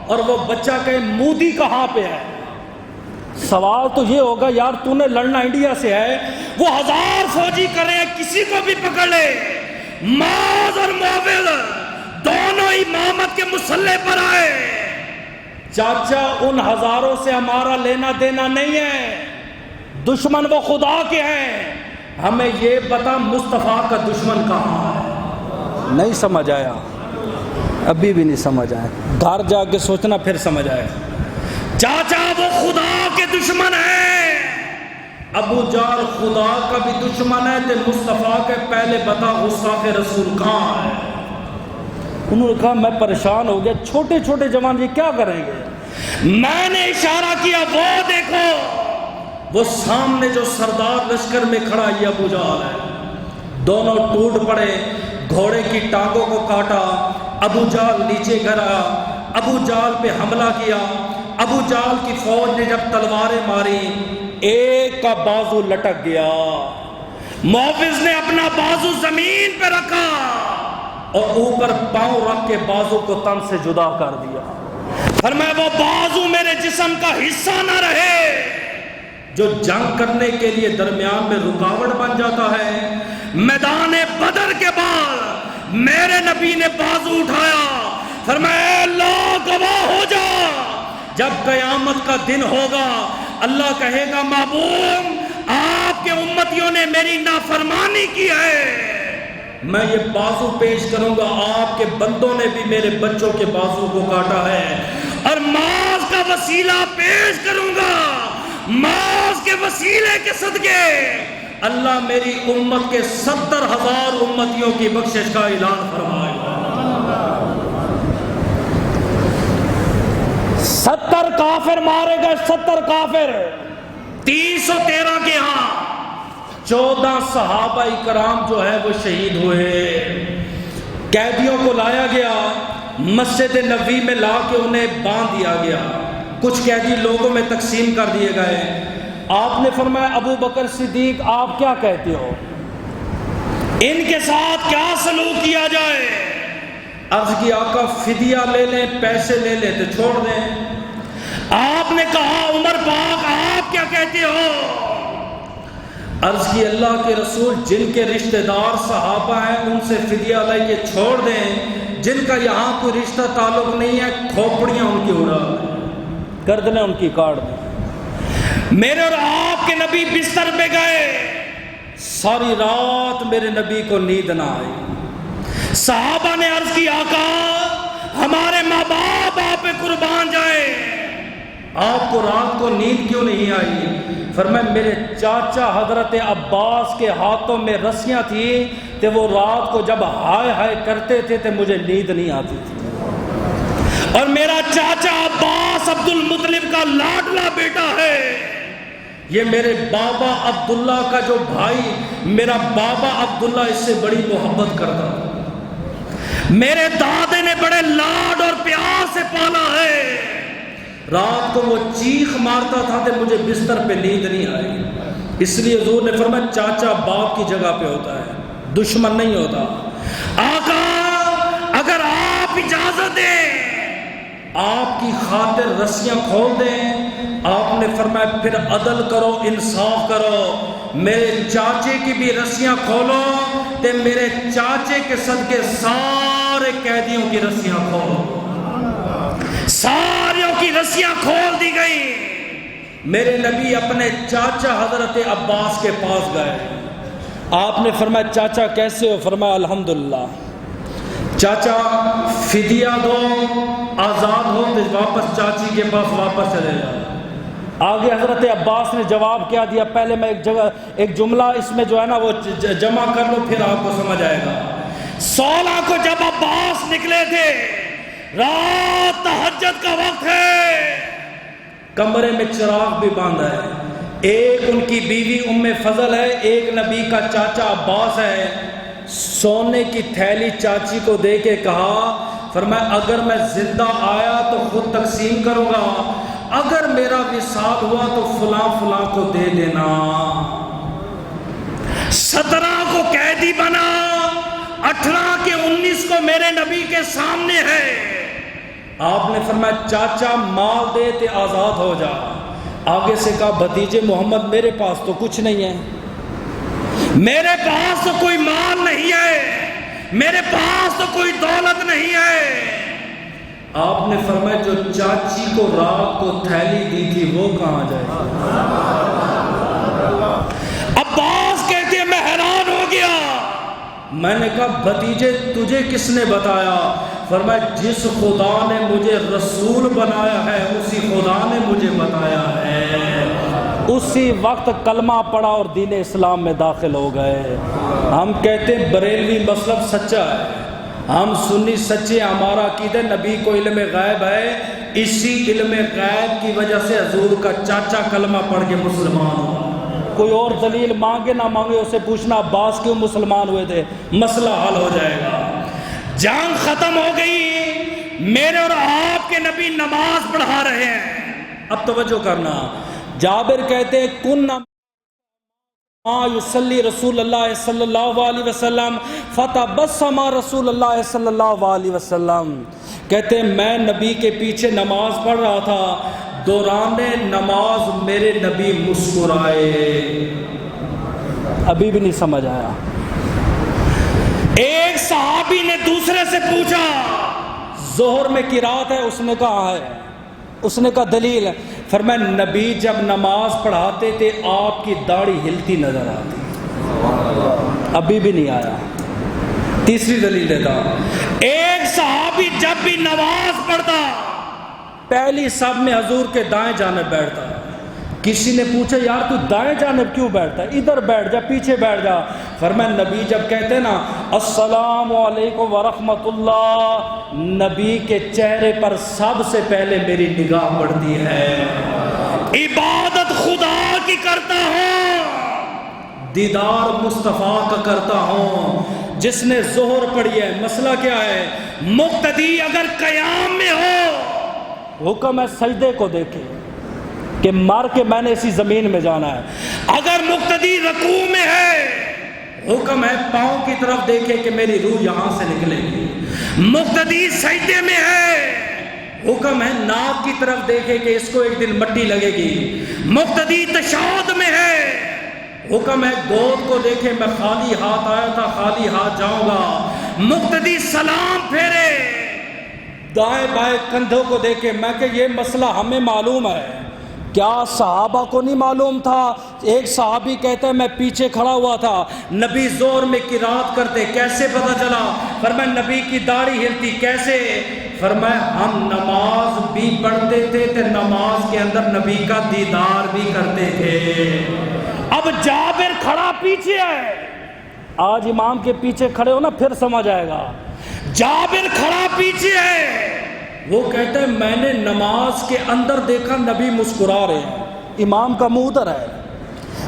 اور وہ بچہ کہے مودی کہاں پہ ہے، سوال تو یہ ہوگا یار تو نے لڑنا انڈیا سے ہے، وہ 1000 فوجی کرے کسی کو بھی پکڑ لے، معاذ اور معوذ دونوں امامت کے مسلح پر آئے۔ چاچا ان 1000 سے ہمارا لینا دینا نہیں ہے، دشمن وہ خدا کے ہیں، ہمیں یہ بتا مصطفیٰ کا دشمن کہاں ہے؟ نہیں سمجھ آیا، ابھی بھی نہیں سمجھ آیا، گھر جا کے سوچنا پھر سمجھ آئے۔ چاچا وہ خدا کے دشمن ہیں، ابو جال خدا کا بھی دشمن ہے، تے مصطفیٰ کے پہلے بتا غصہ کے رسول کہاں ہے؟ انہوں نے کہا میں پریشان ہو گیا، چھوٹے چھوٹے جوان یہ کیا کریں گے؟ میں نے اشارہ کیا وہ دیکھو، وہ سامنے جو سردار لشکر میں کھڑا یہ ابو جال ہے۔ دونوں ٹوٹ پڑے، گھوڑے کی ٹانگوں کو کاٹا، ابو جال نیچے گرا، ابو جال پہ حملہ کیا۔ ابو جال کی فوج نے جب تلواریں ماری، ایک کا بازو لٹک گیا، معوذ نے اپنا بازو زمین پہ رکھا اور اوپر پاؤں رکھ کے بازو کو تن سے جدا کر دیا۔ فرمایا وہ بازو میرے جسم کا حصہ نہ رہے، جو جنگ کرنے کے لیے درمیان میں رکاوٹ بن جاتا ہے۔ میدان بدر کے بعد میرے نبی نے بازو اٹھایا، فرمایا اے اللہ گواہ ہو جا، جب قیامت کا دن ہوگا اللہ کہے گا محبوب آپ کے امتیوں نے میری نافرمانی کی ہے، میں یہ بازو پیش کروں گا، آپ کے بندوں نے بھی میرے بچوں کے بازو کو کاٹا ہے، اور ماذ کا وسیلہ پیش کروں گا، ماذ کے وسیلے کے صدقے اللہ میری امت کے 70,000 امتیوں کی بخشش کا اعلان فرمائے گا۔ 70 کافر مارے گئے، 70 کافر، 313 کے ہاں 14 صحابہ کرام جو ہے وہ شہید ہوئے۔ قیدیوں کو لایا گیا، مسجد نبوی میں لا کے انہیں باندھ دیا گیا، کچھ قیدی لوگوں میں تقسیم کر دیے گئے۔ آپ نے فرمایا ابو بکر صدیق آپ کیا کہتے ہو، ان کے ساتھ کیا سلوک کیا جائے؟ عرض کی آقا فدیہ لے لیں، پیسے لے لیں تو چھوڑ دیں۔ آپ نے کہا عمر پاک آپ کیا کہتے ہو؟ عرض کی اللہ کے رسول جن کے رشتہ دار صحابہ ہیں ان سے فدیہ لے کے چھوڑ دیں، جن کا یہاں کوئی رشتہ تعلق نہیں ہے کھوپڑیاں ان کی اڑا گردنیں ان کی کاٹ دیں۔ میرے اور آپ کے نبی بستر پہ گئے، ساری رات میرے نبی کو نیند نہ آئی۔ صحابہ نے عرض کی آقا ہمارے ماں باپ آپ پہ قربان جائے، آپ کو رات کو نیند کیوں نہیں آئی؟ فرمایا میرے چاچا حضرت عباس کے ہاتھوں میں رسیاں تھیں کہ وہ رات کو جب ہائے ہائے کرتے تھے تو مجھے نیند نہیں آتی تھی، اور میرا چاچا عباس عبد المطلب کا لاڈلا بیٹا ہے، یہ میرے بابا عبداللہ کا جو بھائی، میرا بابا عبداللہ اس سے بڑی محبت کرتا تھا، میرے دادے نے بڑے لاڈ اور پیار سے پالا ہے، رات کو وہ چیخ مارتا تھا کہ مجھے بستر پہ نیند نہیں آئی۔ اس لیے حضور نے فرمایا چاچا باپ کی جگہ پہ ہوتا ہے، دشمن نہیں ہوتا۔ آقا اگر آپ اجازت دیں آپ کی خاطر رسیاں کھول دیں، آپ نے فرمایا پھر عدل کرو، انصاف کرو، میرے چاچے کی بھی رسیاں کھولو تے میرے چاچے کے صدقے سارے قیدیوں کی رسیاں کھولو۔ ساریوں کی رسیاں کھول دی گئی۔ میرے نبی اپنے چاچا حضرت عباس کے پاس گئے، آپ نے فرمایا چاچا کیسے ہو؟ فرمایا الحمدللہ۔ چاچا فدیہ دو، آزاد ہو تو واپس چاچی کے پاس واپس چلے جاؤ۔ آگے حضرت عباس نے جواب کیا دیا، پہلے میں ایک جملہ اس میں جو ہے نا وہ جمع کر لو پھر آپ کو سمجھ آئے گا۔ 16 کو جب عباس نکلے تھے، رات تہجد کا وقت ہے، کمرے میں چراغ بھی باندھا ہے، ایک ان کی بیوی ام فضل ہے، ایک نبی کا چاچا عباس ہے۔ سونے کی تھیلی چاچی کو دے کے کہا، فرمایا اگر میں زندہ آیا تو خود تقسیم کروں گا، اگر میرا وصال ہوا تو فلاں فلاں کو دے دینا۔ 17 کو قیدی بنا، 18 کے 19 کو میرے نبی کے سامنے ہے۔ آپ نے فرمایا چاچا مال دے تے آزاد ہو جا۔ آگے سے کہا بھتیجے محمد میرے پاس تو کچھ نہیں ہے، میرے پاس تو کوئی مال نہیں ہے، میرے پاس تو کوئی دولت نہیں ہے۔ آپ نے فرمایا جو چاچی کو رات کو تھیلی دی تھی وہ کہاں جائے؟ عباس کہتے ہیں میں حیران ہو گیا، میں نے کہا بھتیجے تجھے کس نے بتایا؟ فرمایا جس خدا نے مجھے رسول بنایا ہے اسی خدا نے مجھے بتایا ہے۔ اسی وقت کلمہ پڑا اور دین اسلام میں داخل ہو گئے۔ ہم کہتے ہیں بریلوی مسلک سچا ہے، ہم سنی سچے، ہمارا عقیدہ نبی کو علم غیب ہے، اسی علم غیب کی وجہ سے حضور کا چاچا کلمہ پڑھ کے مسلمان ہوا۔ کوئی اور دلیل مانگے نہ مانگے اسے پوچھنا عباس کیوں مسلمان ہوئے تھے، مسئلہ حل ہو جائے گا۔ جنگ ختم ہو گئی، میرے اور آپ کے نبی نماز پڑھا رہے ہیں۔ اب توجہ کرنا، جابر کہتے ہیں کننا یصلی رسول اللہ صلی اللہ علیہ وسلم فتبسم رسول اللہ صلی اللہ علیہ وسلم، کہتے ہیں میں نبی کے پیچھے نماز پڑھ رہا تھا، دوران نماز میرے نبی مسکرائے۔ ابھی بھی نہیں سمجھ آیا۔ ایک صحابی نے دوسرے سے پوچھا ظہر میں قرات ہے؟ اس نے کہا ہے۔ اس نے کہا دلیل ہے؟ فرمایا نبی جب نماز پڑھاتے تھے آپ کی داڑھی ہلتی نظر آتی۔ ابھی بھی نہیں آیا۔ تیسری دلیل دیتا ہوں، ایک صحابی جب بھی نماز پڑھتا پہلی صف میں حضور کے دائیں جانب بیٹھتا. کسی نے پوچھا یار تو دائیں جانب کیوں بیٹھتا ہے، ادھر بیٹھ جا، پیچھے بیٹھ جا. فرمایا نبی جب کہتے ہیں نا السلام علیکم ورحمۃ اللہ، نبی کے چہرے پر سب سے پہلے میری نگاہ پڑتی ہے. عبادت خدا کی کرتا ہوں، دیدار مصطفیٰ کا کرتا ہوں. جس نے ظہر پڑھی ہے، مسئلہ کیا ہے، مقتدی اگر قیام میں ہو حکم ہے سجدے کو دیکھے کہ مار کے میں نے اسی زمین میں جانا ہے. اگر مقتدی رکوع میں ہے حکم ہے پاؤں کی طرف دیکھے کہ میری روح یہاں سے نکلے گی. مقتدی سجدے میں ہے حکم ہے ناک کی طرف دیکھے کہ اس کو ایک دن مٹی لگے گی. مقتدی تشہد میں ہے حکم ہے گود کو دیکھے میں خالی ہاتھ آیا تھا خالی ہاتھ جاؤں گا. مقتدی سلام پھیرے دائیں بائیں کندھوں کو دیکھے. میں کہ یہ مسئلہ ہمیں معلوم ہے، کیا صحابہ کو نہیں معلوم تھا؟ ایک صحابی کہتا ہے میں پیچھے کھڑا ہوا تھا، نبی زور میں قرات کرتے، کیسے پتہ چلا؟ فرمایا نبی کی داڑھی ہلتی. کیسے؟ فرمایا ہم نماز بھی پڑھتے تھے تو نماز کے اندر نبی کا دیدار بھی کرتے تھے. اب جابر کھڑا پیچھے ہے، آج امام کے پیچھے کھڑے ہو نا پھر سمجھ آئے گا. جابر کھڑا پیچھے ہے، وہ کہتا ہے میں نے نماز کے اندر دیکھا نبی مسکرا رہے ہیں، امام کا منہ ادھر ہے.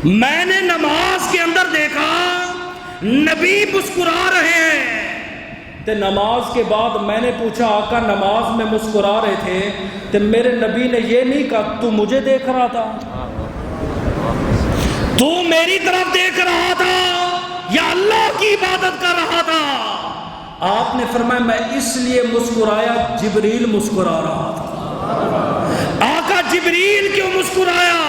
میں نے نماز کے اندر دیکھا نبی مسکرا رہے ہیں. تو نماز کے بعد میں نے پوچھا آقا نماز میں مسکرا رہے تھے تو میرے نبی نے یہ نہیں کہا تو مجھے دیکھ رہا تھا، تو میری طرف دیکھ رہا تھا یا اللہ کی عبادت کر رہا تھا؟ آپ نے فرمایا میں اس لیے مسکرایا جبریل مسکرا رہا تھا. آقا جبریل کیوں مسکرایا؟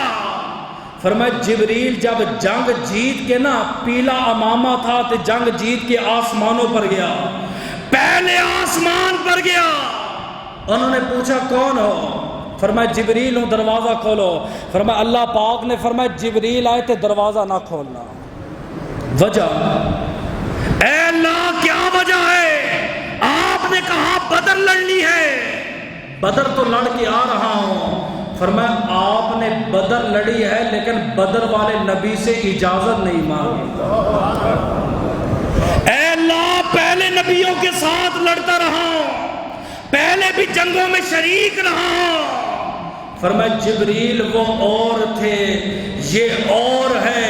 فرمایا جبریل جب جنگ جیت کے نا پیلا امامہ تھا تو جنگ جیت کے آسمانوں پر گیا، پہلے آسمان پر گیا. انہوں نے پوچھا کون ہو؟ فرمایا جبریل ہوں، دروازہ کھولو. فرمایا اللہ پاک نے فرمایا جبریل آئے تھے دروازہ نہ کھولنا. وجہ اے اللہ کیا وجہ ہے؟ آپ نے کہا بدر لڑنی ہے. بدر تو لڑ کے آ رہا ہوں. فرمایا آپ نے بدر لڑی ہے لیکن بدر والے نبی سے اجازت نہیں مانگی. اے اللہ پہلے نبیوں کے ساتھ لڑتا رہا ہوں، پہلے بھی جنگوں میں شریک رہا ہوں. فرمایا جبریل وہ اور تھے، یہ اور ہے،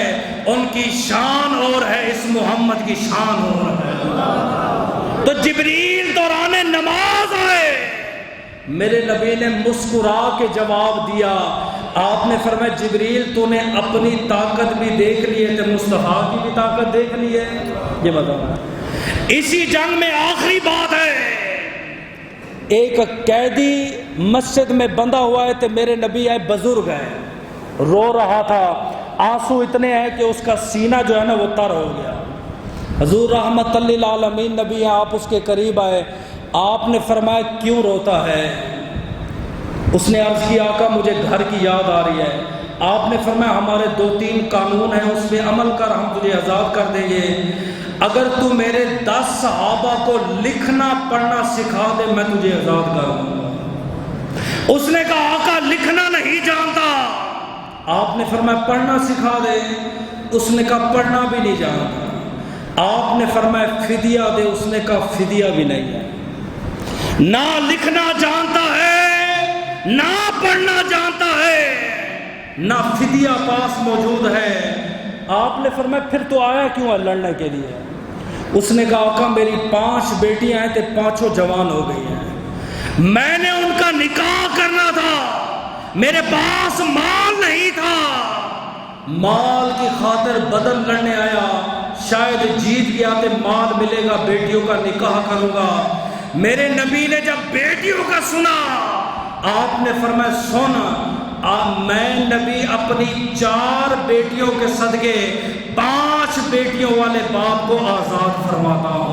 ان کی شان اور ہے، اس محمد کی شان اور ہے. تو جبریل دوران نماز آئے، میرے نبی نے مسکرا کے جواب دیا. آپ نے فرمایا جبریل تو نے اپنی طاقت بھی دیکھ لی ہے تو مصطفیٰ کی بھی طاقت دیکھ لی ہے. یہ بتاؤ اسی جنگ میں آخری بات ہے، ایک قیدی مسجد میں بندھا ہوا ہے تو میرے نبی آئے، بزرگ ہے، رو رہا تھا، آنسو اتنے ہیں کہ اس کا سینہ جو ہے نا وہ تر ہو گیا. حضور رحمت للعالمین نبی ہیں، آپ اس کے قریب آئے. آپ نے فرمایا کیوں روتا ہے؟ اس نے عرض کی آقا مجھے گھر کی یاد آ رہی ہے. آپ نے فرمایا ہمارے 2-3 قانون ہیں، اس پہ عمل کر، ہم تجھے آزاد کر دیں گے. اگر تو میرے 10 صحابہ کو لکھنا پڑھنا سکھا دے میں تجھے آزاد کر دوں گا. اس نے کہا آقا لکھنا نہیں جانتا. آپ نے فرمایا پڑھنا سکھا دے. اس نے کہا پڑھنا بھی نہیں جانتا. آپ نے فرمایا فدیہ دے. اس نے کہا فدیہ بھی نہیں ہے. نہ لکھنا جانتا ہے، نہ پڑھنا جانتا ہے، نہ فدیہ پاس موجود ہے. آپ نے فرمایا پھر تو آیا کیوں ہے لڑنے کے لیے؟ اس نے کہا آقا میری 5 بیٹیاں ہیں تو 5 جوان ہو گئی ہیں، میں نے ان کا نکاح کرنا تھا، میرے پاس مال نہیں تھا، مال کی خاطر بدر لڑنے آیا، شاید جیت گیا تو مال ملے گا، بیٹیوں کا نکاح کروں گا. میرے نبی نے جب بیٹیوں کا سنا آپ نے فرمایا سن، میں نبی اپنی 4 بیٹیوں کے صدقے 5 بیٹیوں والے باپ کو آزاد فرماتا ہوں.